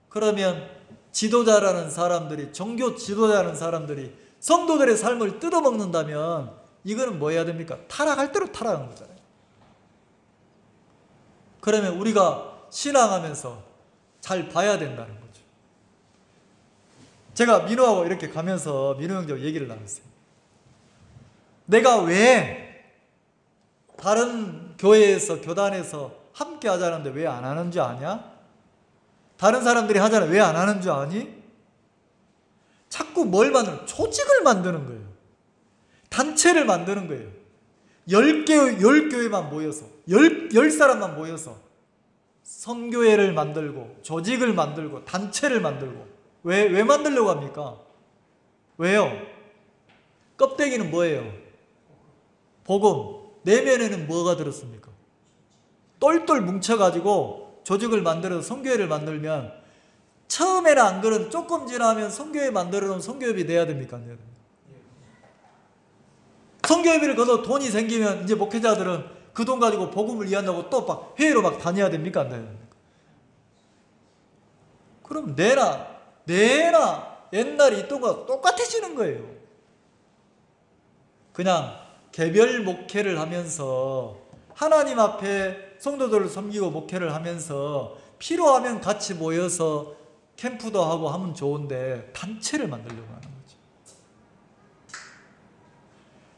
그러면 지도자라는 사람들이, 종교 지도자라는 사람들이 성도들의 삶을 뜯어먹는다면 이거는 뭐 해야 됩니까? 타락할 대로 타락한 거잖아요. 그러면 우리가 신앙하면서 잘 봐야 된다는 거죠. 제가 민호하고 이렇게 가면서 민호 형제하고 얘기를 나눴어요. 내가 왜 다른 교회에서, 교단에서 함께 하자는데 왜 안 하는 줄 아냐? 다른 사람들이 하잖아요. 왜 안 하는 줄 아니? 자꾸 뭘 만드는? 조직을 만드는 거예요. 단체를 만드는 거예요. 10교회만 모여서, 10사람만 모여서 선교회를 만들고, 조직을 만들고, 단체를 만들고. 왜 만들려고 합니까? 왜요? 껍데기는 뭐예요? 복음. 내면에는 뭐가 들었습니까? 똘똘 뭉쳐가지고 조직을 만들어서 선교회를 만들면 처음에는 안 그런, 조금 지나면 선교회 만들어 놓으면 선교회비 내야 됩니까? 안 내야 됩니까? 선교회비를 걷어 돈이 생기면 이제 목회자들은 그 돈 가지고 복음을 이해한다고 또 막 회의로 막 다녀야 됩니까? 안 돼야 됩니까? 그럼 내나 옛날에 있던 거랑 똑같아지는 거예요. 그냥 개별 목회를 하면서 하나님 앞에 성도들을 섬기고 목회를 하면서 필요하면 같이 모여서 캠프도 하고 하면 좋은데 단체를 만들려고 하는 거죠.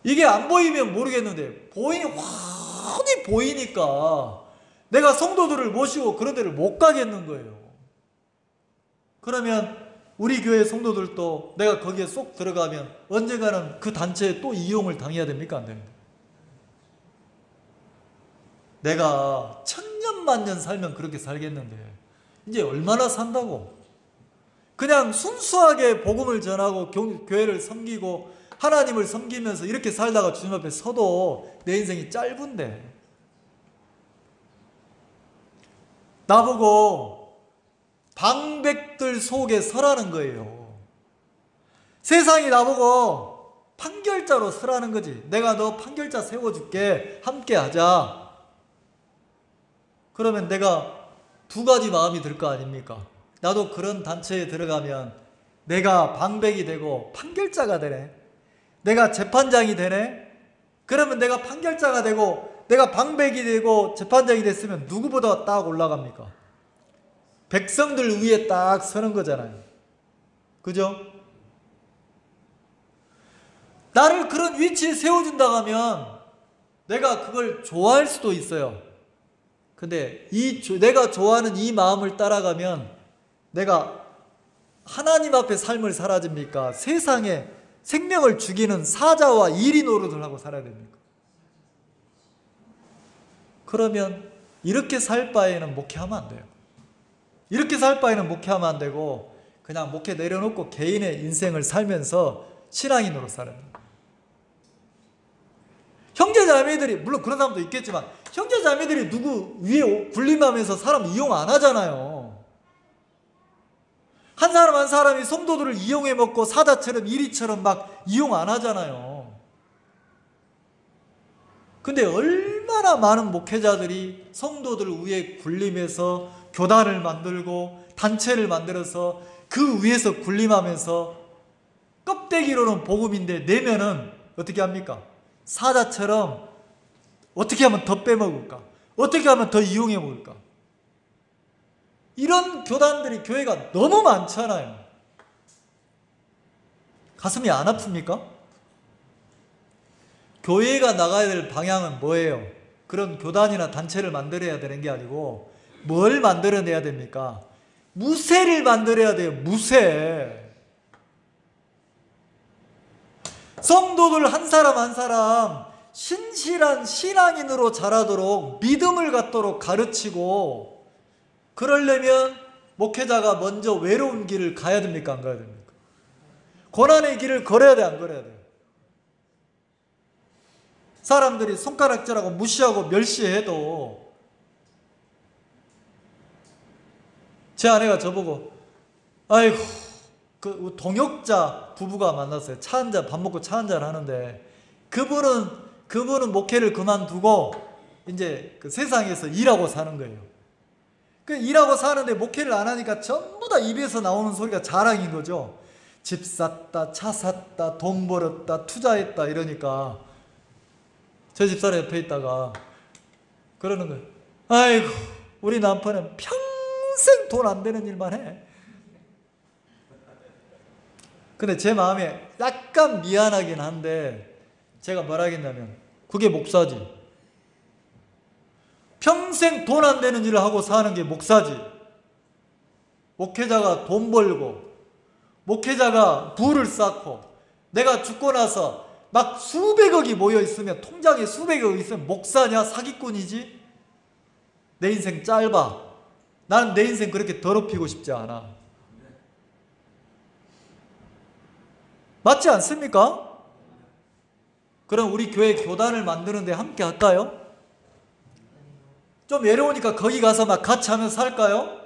이게 안 보이면 모르겠는데 훤히 보이니까 내가 성도들을 모시고 그런 데를 못 가겠는 거예요. 그러면 우리 교회 성도들도 내가 거기에 쏙 들어가면 언젠가는 그 단체에 또 이용을 당해야 됩니까? 안 됩니까? 내가 천년만년 살면 그렇게 살겠는데 이제 얼마나 산다고? 그냥 순수하게 복음을 전하고 교회를 섬기고 하나님을 섬기면서 이렇게 살다가 주님 앞에 서도 내 인생이 짧은데, 나보고 방백들 속에 서라는 거예요. 세상이 나보고 판결자로 서라는 거지. 내가 너 판결자 세워줄게, 함께 하자. 그러면 내가 두 가지 마음이 들 거 아닙니까? 나도 그런 단체에 들어가면 내가 방백이 되고 판결자가 되네. 내가 재판장이 되네. 그러면 내가 판결자가 되고 내가 방백이 되고 재판장이 됐으면 누구보다 딱 올라갑니까? 백성들 위에 딱 서는 거잖아요. 그죠? 나를 그런 위치에 세워준다 하면 내가 그걸 좋아할 수도 있어요. 근데 내가 좋아하는 이 마음을 따라가면 내가 하나님 앞에 삶을 살아야 됩니까? 세상에 생명을 죽이는 사자와 이리 노릇을 하고 살아야 됩니까? 그러면 이렇게 살 바에는 목회하면 안 돼요. 이렇게 살 바에는 목회하면 안 되고 그냥 목회 내려놓고 개인의 인생을 살면서 신앙인으로 살아야 돼요. 형제자매들이, 물론 그런 사람도 있겠지만 형제자매들이 누구 위에 군림하면서 사람 이용 안 하잖아요. 한 사람 한 사람이 성도들을 이용해 먹고 사자처럼 이리처럼 막 이용 안 하잖아요. 근데 얼마나 많은 목회자들이 성도들 위에 군림해서 교단을 만들고 단체를 만들어서 그 위에서 군림하면서 껍데기로는 복음인데 내면은 어떻게 합니까? 사자처럼 어떻게 하면 더 빼먹을까? 어떻게 하면 더 이용해 먹을까? 이런 교단들이, 교회가 너무 많잖아요. 가슴이 안 아픕니까? 교회가 나가야 될 방향은 뭐예요? 그런 교단이나 단체를 만들어야 되는 게 아니고 뭘 만들어내야 됩니까? 무쇠를 만들어야 돼요. 무쇠. 성도들 한 사람 한 사람 신실한 신앙인으로 자라도록 믿음을 갖도록 가르치고, 그러려면 목회자가 먼저 외로운 길을 가야 됩니까? 안 가야 됩니까? 고난의 길을 걸어야 돼, 안 걸어야 돼? 사람들이 손가락질하고 무시하고 멸시해도 제 아내가 저보고, 아이고, 그 동역자 부부가 만났어요. 차 한잔, 밥 먹고 차 한잔 하는데, 그분은 목회를 그만두고 이제 그 세상에서 일하고 사는 거예요. 그 일하고 사는데 목회를 안 하니까 전부 다 입에서 나오는 소리가 자랑인 거죠. 집 샀다, 차 샀다, 돈 벌었다, 투자했다 이러니까 저 집사람 옆에 있다가 그러는 거예요. 아이고, 우리 남편은 평생 돈 안 되는 일만 해. 근데 제 마음에 약간 미안하긴 한데 제가 뭐라 하겠냐면, 그게 목사지. 평생 돈 안 되는 일을 하고 사는 게 목사지. 목회자가 돈 벌고, 목회자가 부를 쌓고, 내가 죽고 나서 막 수백억이 모여 있으면, 통장에 수백억이 있으면 목사냐? 사기꾼이지? 내 인생 짧아. 나는 내 인생 그렇게 더럽히고 싶지 않아. 맞지 않습니까? 그럼 우리 교회 교단을 만드는데 함께 할까요? 좀 외로우니까 거기 가서 막 같이 하면서 살까요?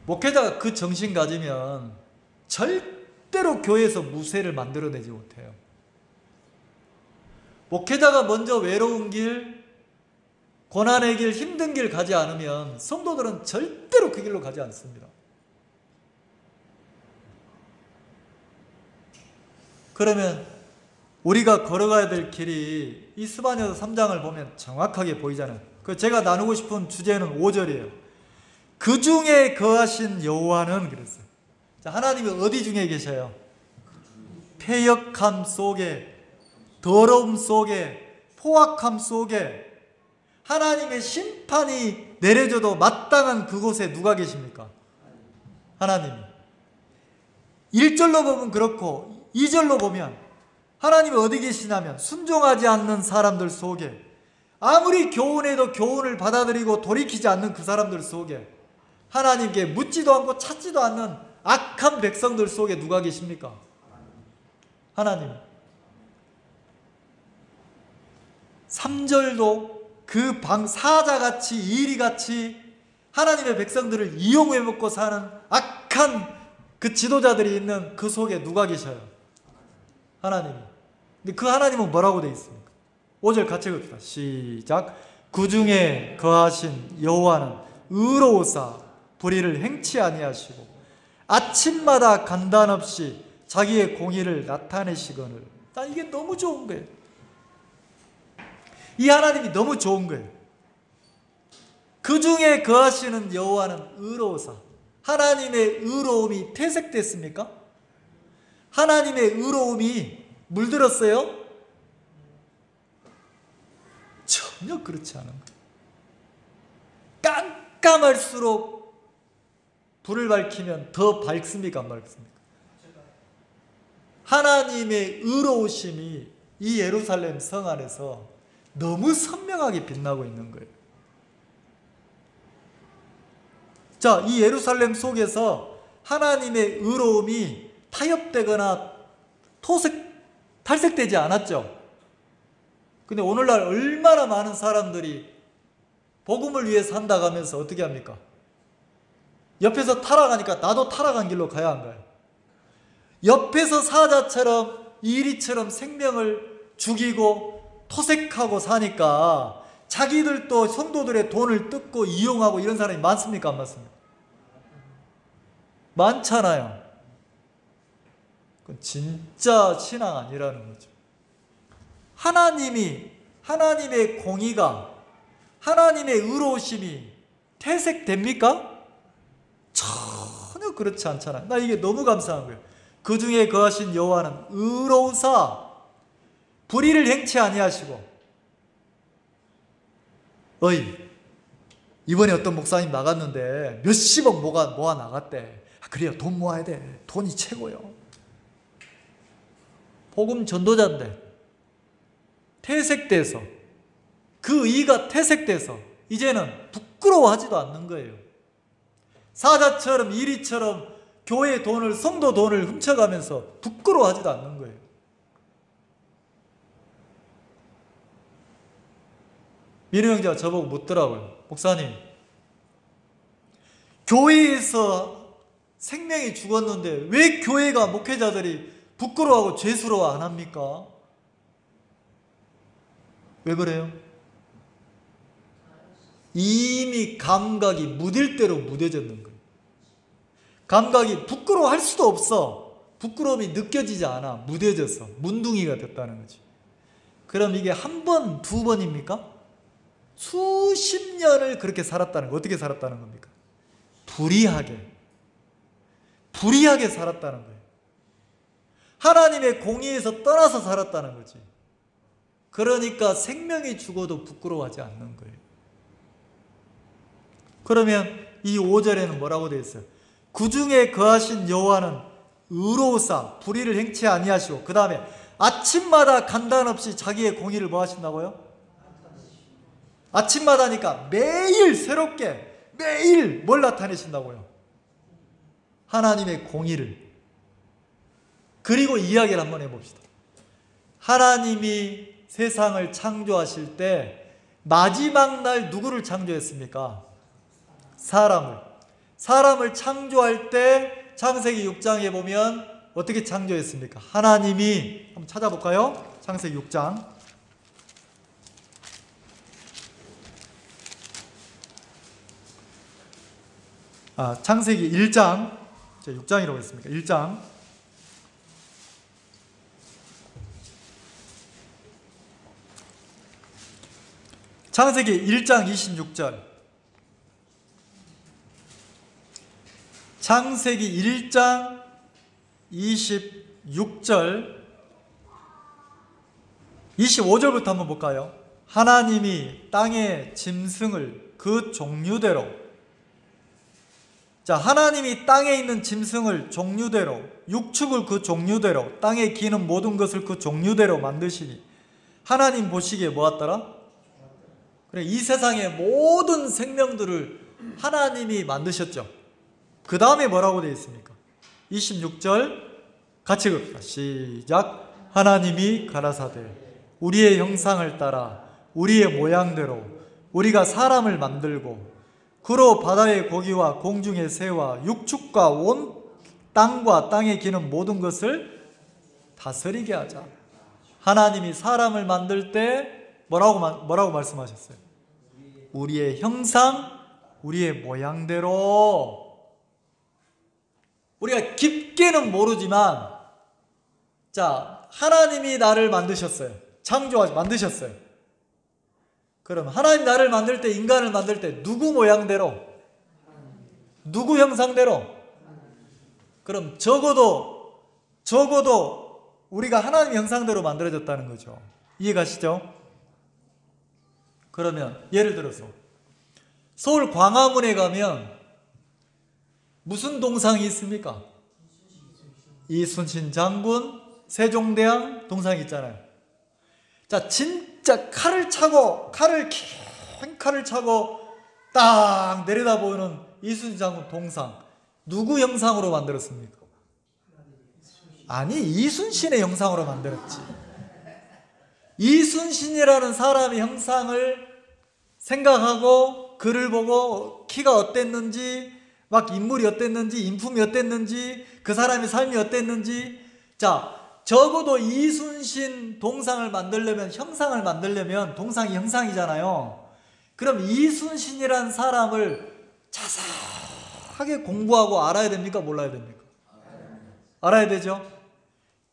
목회자가 그 정신 가지면 절대로 교회에서 무쇠를 만들어내지 못해요. 목회자가 먼저 외로운 길, 고난의 길, 힘든 길 가지 않으면 성도들은 절대로 그 길로 가지 않습니다. 그러면 우리가 걸어가야 될 길이 이 스바냐서 3장을 보면 정확하게 보이잖아요. 그 제가 나누고 싶은 주제는 5절이에요. 그 중에 거하신 여호와는 그랬어요. 자, 하나님이 어디 중에 계셔요? 패역함 속에, 더러움 속에, 포악함 속에, 하나님의 심판이 내려져도 마땅한 그곳에 누가 계십니까? 하나님이. 1절로 보면 그렇고 2절로 보면 하나님이 어디 계시냐면, 순종하지 않는 사람들 속에, 아무리 교훈해도 교훈을 받아들이고 돌이키지 않는 그 사람들 속에, 하나님께 묻지도 않고 찾지도 않는 악한 백성들 속에 누가 계십니까? 하나님. 3절도 그 사자같이 이리같이 하나님의 백성들을 이용해 먹고 사는 악한 그 지도자들이 있는 그 속에 누가 계셔요? 하나님. 근데 그 하나님은 뭐라고 되어 있습니까? 5절 같이 읽읍시다. 시작. 그 중에 거하신 여호와는 의로우사 불의를 행치 아니하시고 아침마다 간단 없이 자기의 공의를 나타내시거늘. 난 이게 너무 좋은 거예요. 이 하나님이 너무 좋은 거예요. 그 중에 거하시는 여호와는 의로우사. 하나님의 의로움이 퇴색됐습니까? 하나님의 의로움이 물들었어요? 전혀 그렇지 않은 거예요. 깜깜할수록 불을 밝히면 더 밝습니까? 안 밝습니까? 하나님의 의로우심이 이 예루살렘 성 안에서 너무 선명하게 빛나고 있는 거예요. 자, 이 예루살렘 속에서 하나님의 의로움이 타협되거나 탈색되지 않았죠. 근데 오늘날 얼마나 많은 사람들이 복음을 위해 산다고 하면서 어떻게 합니까? 옆에서 타락하니까 나도 타락한 길로 가야 한 거예요. 옆에서 사자처럼 이리처럼 생명을 죽이고 토색하고 사니까 자기들도 성도들의 돈을 뜯고 이용하고 이런 사람이 많습니까? 안 많습니까? 많잖아요. 그건 진짜 신앙 아니라는 거죠. 하나님의 공의가, 하나님의 의로우심이 퇴색됩니까? 전혀 그렇지 않잖아요. 나 이게 너무 감사한 거예요. 그 중에 거하신 여호와는 의로우사 불의를 행치 아니하시고. 이번에 어떤 목사님 나갔는데 몇십억 모아 나갔대. 그래요, 돈 모아야 돼. 돈이 최고요. 복음 전도자인데 퇴색돼서 그 의가 퇴색돼서 이제는 부끄러워하지도 않는 거예요. 사자처럼 이리처럼 교회 돈을, 성도 돈을 훔쳐가면서 부끄러워하지도 않는 거예요. 민우 형제가 저보고 묻더라고요. 목사님, 교회에서 생명이 죽었는데 왜 교회가, 목회자들이 부끄러워하고 죄스러워 안 합니까? 왜 그래요? 이미 감각이 무딜 대로 무뎌졌는 거예요. 감각이 부끄러워할 수도 없어. 부끄러움이 느껴지지 않아. 무뎌져서 문둥이가 됐다는 거지. 그럼 이게 한 번, 두 번입니까? 수십 년을 그렇게 살았다는 거. 어떻게 살았다는 겁니까? 불의하게 살았다는 거예요. 하나님의 공의에서 떠나서 살았다는 거지. 그러니까 생명이 죽어도 부끄러워하지 않는 거예요. 그러면 이 5절에는 뭐라고 되어 있어요? 구중에 거하신 여호와는 의로우사 불의를 행치 아니하시고, 그 다음에 아침마다 간단 없이 자기의 공의를 뭐 하신다고요? 아침마다니까 매일 새롭게 매일 뭘 나타내신다고요? 하나님의 공의를. 그리고 이야기를 한번 해봅시다. 하나님이 세상을 창조하실 때 마지막 날 누구를 창조했습니까? 사람을 창조할 때 창세기 6장에 보면 어떻게 창조했습니까? 하나님이, 한번 찾아볼까요? 창세기 6장. 창세기 1장. 제가 6장이라고 했습니까? 1장. 창세기 1장 26절. 창세기 1장 26절 25절부터 한번 볼까요? 하나님이 땅의 짐승을 그 종류대로, 자, 하나님이 땅에 있는 짐승을 종류대로, 육축을 그 종류대로, 땅에 기는 모든 것을 그 종류대로 만드시니 하나님 보시기에 뭐였더라? 그래, 이 세상의 모든 생명들을 하나님이 만드셨죠. 그 다음에 뭐라고 되어 있습니까? 26절 같이 읽읍시다. 시작. 하나님이 가라사대 우리의 형상을 따라 우리의 모양대로 우리가 사람을 만들고 그로 바다의 고기와 공중의 새와 육축과 온 땅과 땅에 기는 모든 것을 다스리게 하자. 하나님이 사람을 만들 때 뭐라고 말씀하셨어요? 우리의 형상, 우리의 모양대로. 우리가 깊게는 모르지만, 자, 하나님이 나를 만드셨어요. 만드셨어요. 그럼 하나님 나를 만들 때, 인간을 만들 때 누구 모양대로? 누구 형상대로? 그럼 적어도 우리가 하나님 형상대로 만들어졌다는 거죠. 이해가시죠? 그러면 예를 들어서 서울 광화문에 가면 무슨 동상이 있습니까? 이순신 장군, 세종대왕 동상이 있잖아요. 자, 진짜 칼을 차고 딱 내려다보는 이순신 장군 동상, 누구 형상으로 만들었습니까? 아니, 이순신의 형상으로 만들었지. 이순신이라는 사람의 형상을 생각하고 글을 보고 키가 어땠는지, 막 인물이 어땠는지, 인품이 어땠는지, 그 사람의 삶이 어땠는지. 자, 적어도 이순신 동상을 만들려면, 형상을 만들려면, 동상이 형상이잖아요. 그럼 이순신이란 사람을 자세하게 공부하고 알아야 됩니까? 몰라야 됩니까? 알아야 되죠?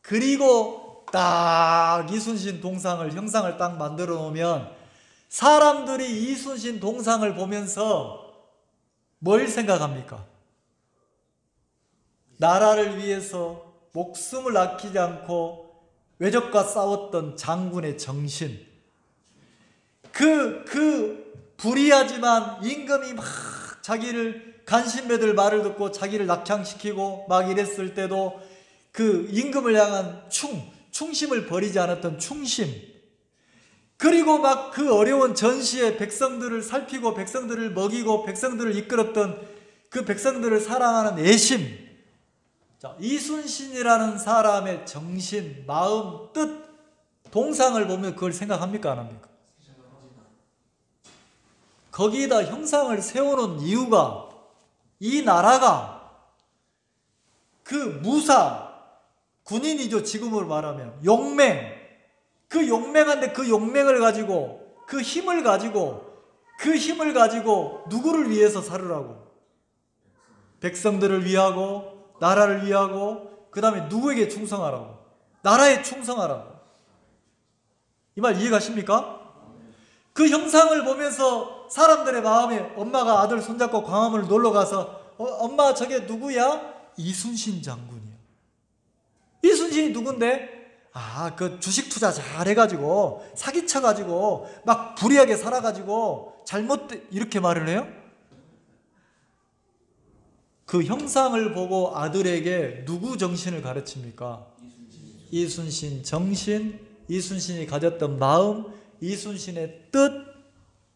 그리고 딱 이순신 동상을, 형상을 딱 만들어 놓으면 사람들이 이순신 동상을 보면서 뭘 생각합니까? 나라를 위해서 목숨을 아끼지 않고 외적과 싸웠던 장군의 정신, 그 불의하지만 임금이 막 자기를 간신배들 말을 듣고 자기를 낙향시키고 막 이랬을 때도 그 임금을 향한 충심을 버리지 않았던 충심, 그리고 막 그 어려운 전시에 백성들을 살피고 백성들을 먹이고 백성들을 이끌었던 그 백성들을 사랑하는 애심. 자, 이순신이라는 사람의 정신, 마음, 뜻, 동상을 보면 그걸 생각합니까? 안 합니까? 거기다 형상을 세우는 이유가 이 나라가 그 무사, 군인이죠. 지금으로 말하면 용맹, 그 용맹한데 그 용맹을 가지고 그 힘을 가지고 누구를 위해서 살으라고? 백성들을 위하고 나라를 위하고 그 다음에 누구에게 충성하라고? 나라에 충성하라고. 이 말 이해가십니까? 그 형상을 보면서 사람들의 마음에 엄마가 아들 손잡고 광화문을 놀러가서 엄마 저게 누구야? 이순신 장군이야. 이순신이 누군데? 그 주식 투자 잘 해가지고 사기쳐가지고 막 불의하게 살아가지고 이렇게 말을 해요? 그 형상을 보고 아들에게 누구 정신을 가르칩니까? 이순신 정신, 이순신이 가졌던 마음, 이순신의 뜻,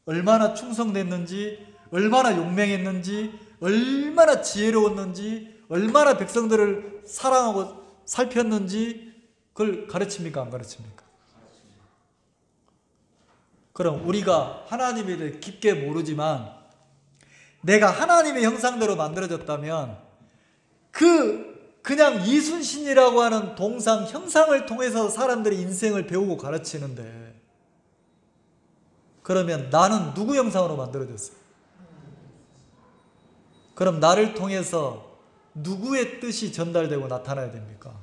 얼마나 충성됐는지, 얼마나 용맹했는지, 얼마나 지혜로웠는지, 얼마나 백성들을 사랑하고 살폈는지 그걸 가르칩니까? 안 가르칩니까? 그럼 우리가 하나님에 대해 깊게 모르지만 내가 하나님의 형상대로 만들어졌다면 그냥 이순신이라고 하는 동상, 형상을 통해서 사람들이 인생을 배우고 가르치는데 그러면 나는 누구 형상으로 만들어졌어요? 그럼 나를 통해서 누구의 뜻이 전달되고 나타나야 됩니까?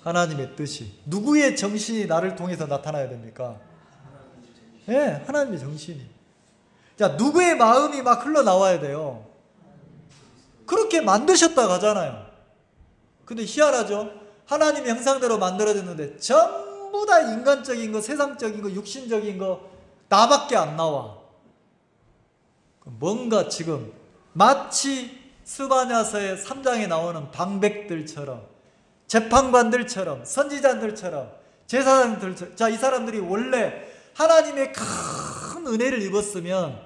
하나님의 뜻이. 누구의 정신이 나를 통해서 나타나야 됩니까? 네, 하나님의 정신이. 자, 누구의 마음이 막 흘러나와야 돼요. 그렇게 만드셨다 가잖아요. 근데 희한하죠? 하나님의 형상대로 만들어졌는데 전부 다 인간적인 거, 세상적인 거, 육신적인 거 나밖에 안 나와. 뭔가 지금 마치 스바냐서의 3장에 나오는 방백들처럼, 재판관들처럼, 선지자들처럼, 제사장들처럼, 자, 이 사람들이 원래 하나님의 큰 은혜를 입었으면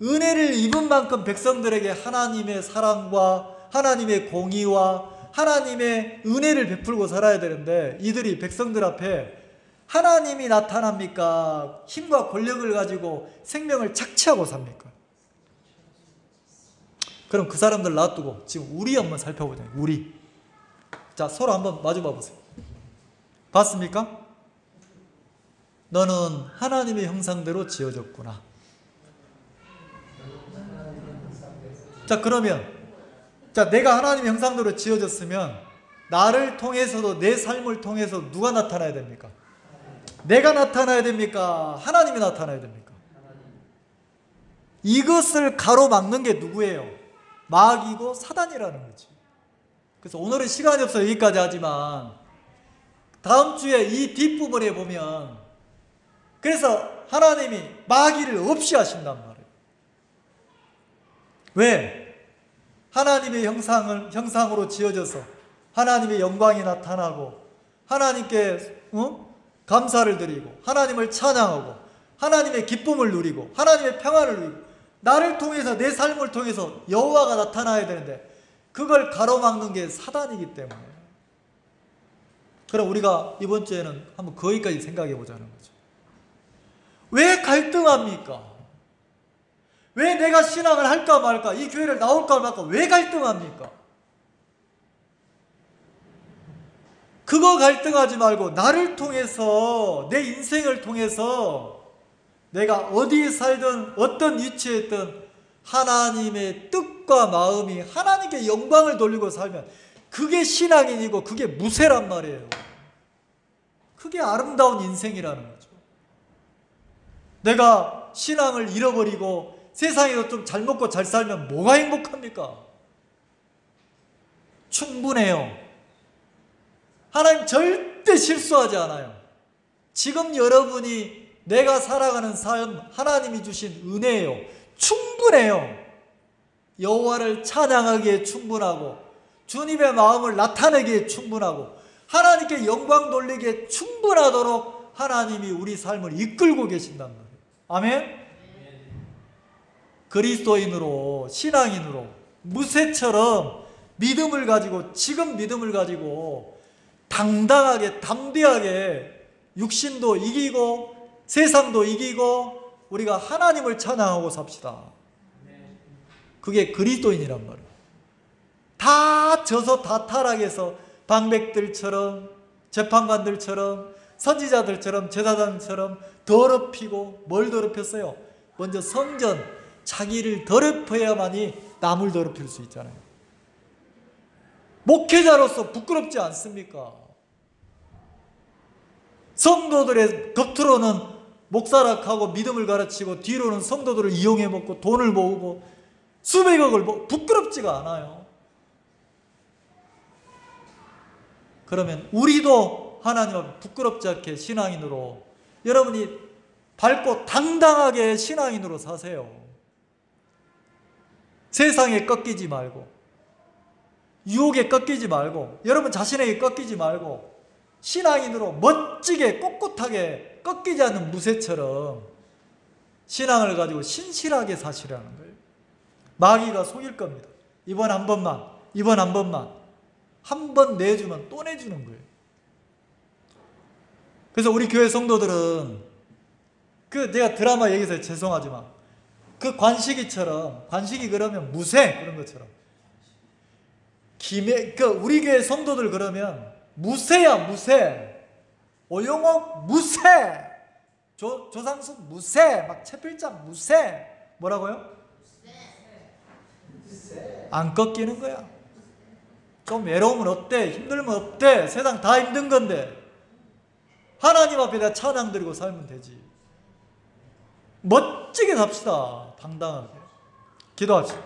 은혜를 입은 만큼 백성들에게 하나님의 사랑과 하나님의 공의와 하나님의 은혜를 베풀고 살아야 되는데 이들이 백성들 앞에 하나님이 나타납니까? 힘과 권력을 가지고 생명을 착취하고 삽니까? 그럼 그 사람들 놔두고 지금 우리 한번 살펴보자. 우리. 자, 서로 한번 마주봐 보세요. 봤습니까? 너는 하나님의 형상대로 지어졌구나. 자, 그러면 내가 하나님의 형상대로 지어졌으면 나를 통해서도 내 삶을 통해서 누가 나타나야 됩니까? 내가 나타나야 됩니까? 하나님이 나타나야 됩니까? 이것을 가로막는 게 누구예요? 마귀고 사단이라는 거지. 그래서 오늘은 시간이 없어서 여기까지 하지만 다음 주에 이 뒷부분에 보면 그래서 하나님이 마귀를 없이 하신단 말이에요. 왜? 하나님의 형상으로 지어져서 하나님의 영광이 나타나고 하나님께 감사를 드리고 하나님을 찬양하고 하나님의 기쁨을 누리고 하나님의 평안을 누리고 나를 통해서 내 삶을 통해서 여호와가 나타나야 되는데 그걸 가로막는 게 사단이기 때문에 그럼 우리가 이번 주에는 한번 거기까지 생각해 보자는 거죠. 왜 갈등합니까? 왜 내가 신앙을 할까 말까? 이 교회를 나올까 말까? 왜 갈등합니까? 그거 갈등하지 말고 나를 통해서 내 인생을 통해서 내가 어디에 살든 어떤 위치에 있든 하나님의 뜻과 마음이 하나님께 영광을 돌리고 살면 그게 신앙인이고 그게 무쇠란 말이에요. 그게 아름다운 인생이라는 거죠. 내가 신앙을 잃어버리고 세상에서 좀 잘 먹고 잘 살면 뭐가 행복합니까? 충분해요. 하나님 절대 실수하지 않아요. 지금 여러분이 내가 살아가는 삶 하나님이 주신 은혜예요. 충분해요. 여호와를 찬양하기에 충분하고 주님의 마음을 나타내기에 충분하고 하나님께 영광 돌리기에 충분하도록 하나님이 우리 삶을 이끌고 계신단 말이에요. 아멘? 그리스도인으로, 신앙인으로 무새처럼 믿음을 가지고, 지금 믿음을 가지고 당당하게, 담대하게 육신도 이기고 세상도 이기고 우리가 하나님을 찬양하고 삽시다. 그게 그리스도인이란 말이에요. 다 져서 다 타락해서 방백들처럼, 재판관들처럼, 선지자들처럼, 제사장처럼 더럽히고, 뭘 더럽혔어요? 먼저 성전, 자기를 더럽혀야만이 남을 더럽힐 수 있잖아요. 목회자로서 부끄럽지 않습니까? 성도들의 겉으로는 목사락하고 믿음을 가르치고 뒤로는 성도들을 이용해 먹고 돈을 모으고 수백억을 부끄럽지가 않아요. 그러면 우리도 하나님 앞에 부끄럽지 않게 신앙인으로, 여러분이 밝고 당당하게 신앙인으로 사세요. 세상에 꺾이지 말고, 유혹에 꺾이지 말고, 여러분 자신에게 꺾이지 말고 신앙인으로 멋지게 꼿꼿하게 꺾이지 않는 무새처럼 신앙을 가지고 신실하게 사시라는 거예요. 마귀가 속일 겁니다. 이번 한 번만, 이번 한 번만. 한 번 내주면 또 내주는 거예요. 그래서 우리 교회 성도들은 제가 드라마 얘기해서 죄송하지만 관식이처럼, 관식이 그러면 무새 그런 것처럼 우리 교회 성도들 그러면 무새야, 무새. 오영옥 무새, 조상숙 무새, 막 최필장 무새. 뭐라고요? 안 꺾이는 거야. 좀 외로우면 어때? 힘들면 어때? 세상 다 힘든 건데 하나님 앞에 내가 찬양 드리고 살면 되지. 멋지게 삽시다. 당당하게. 기도합시다.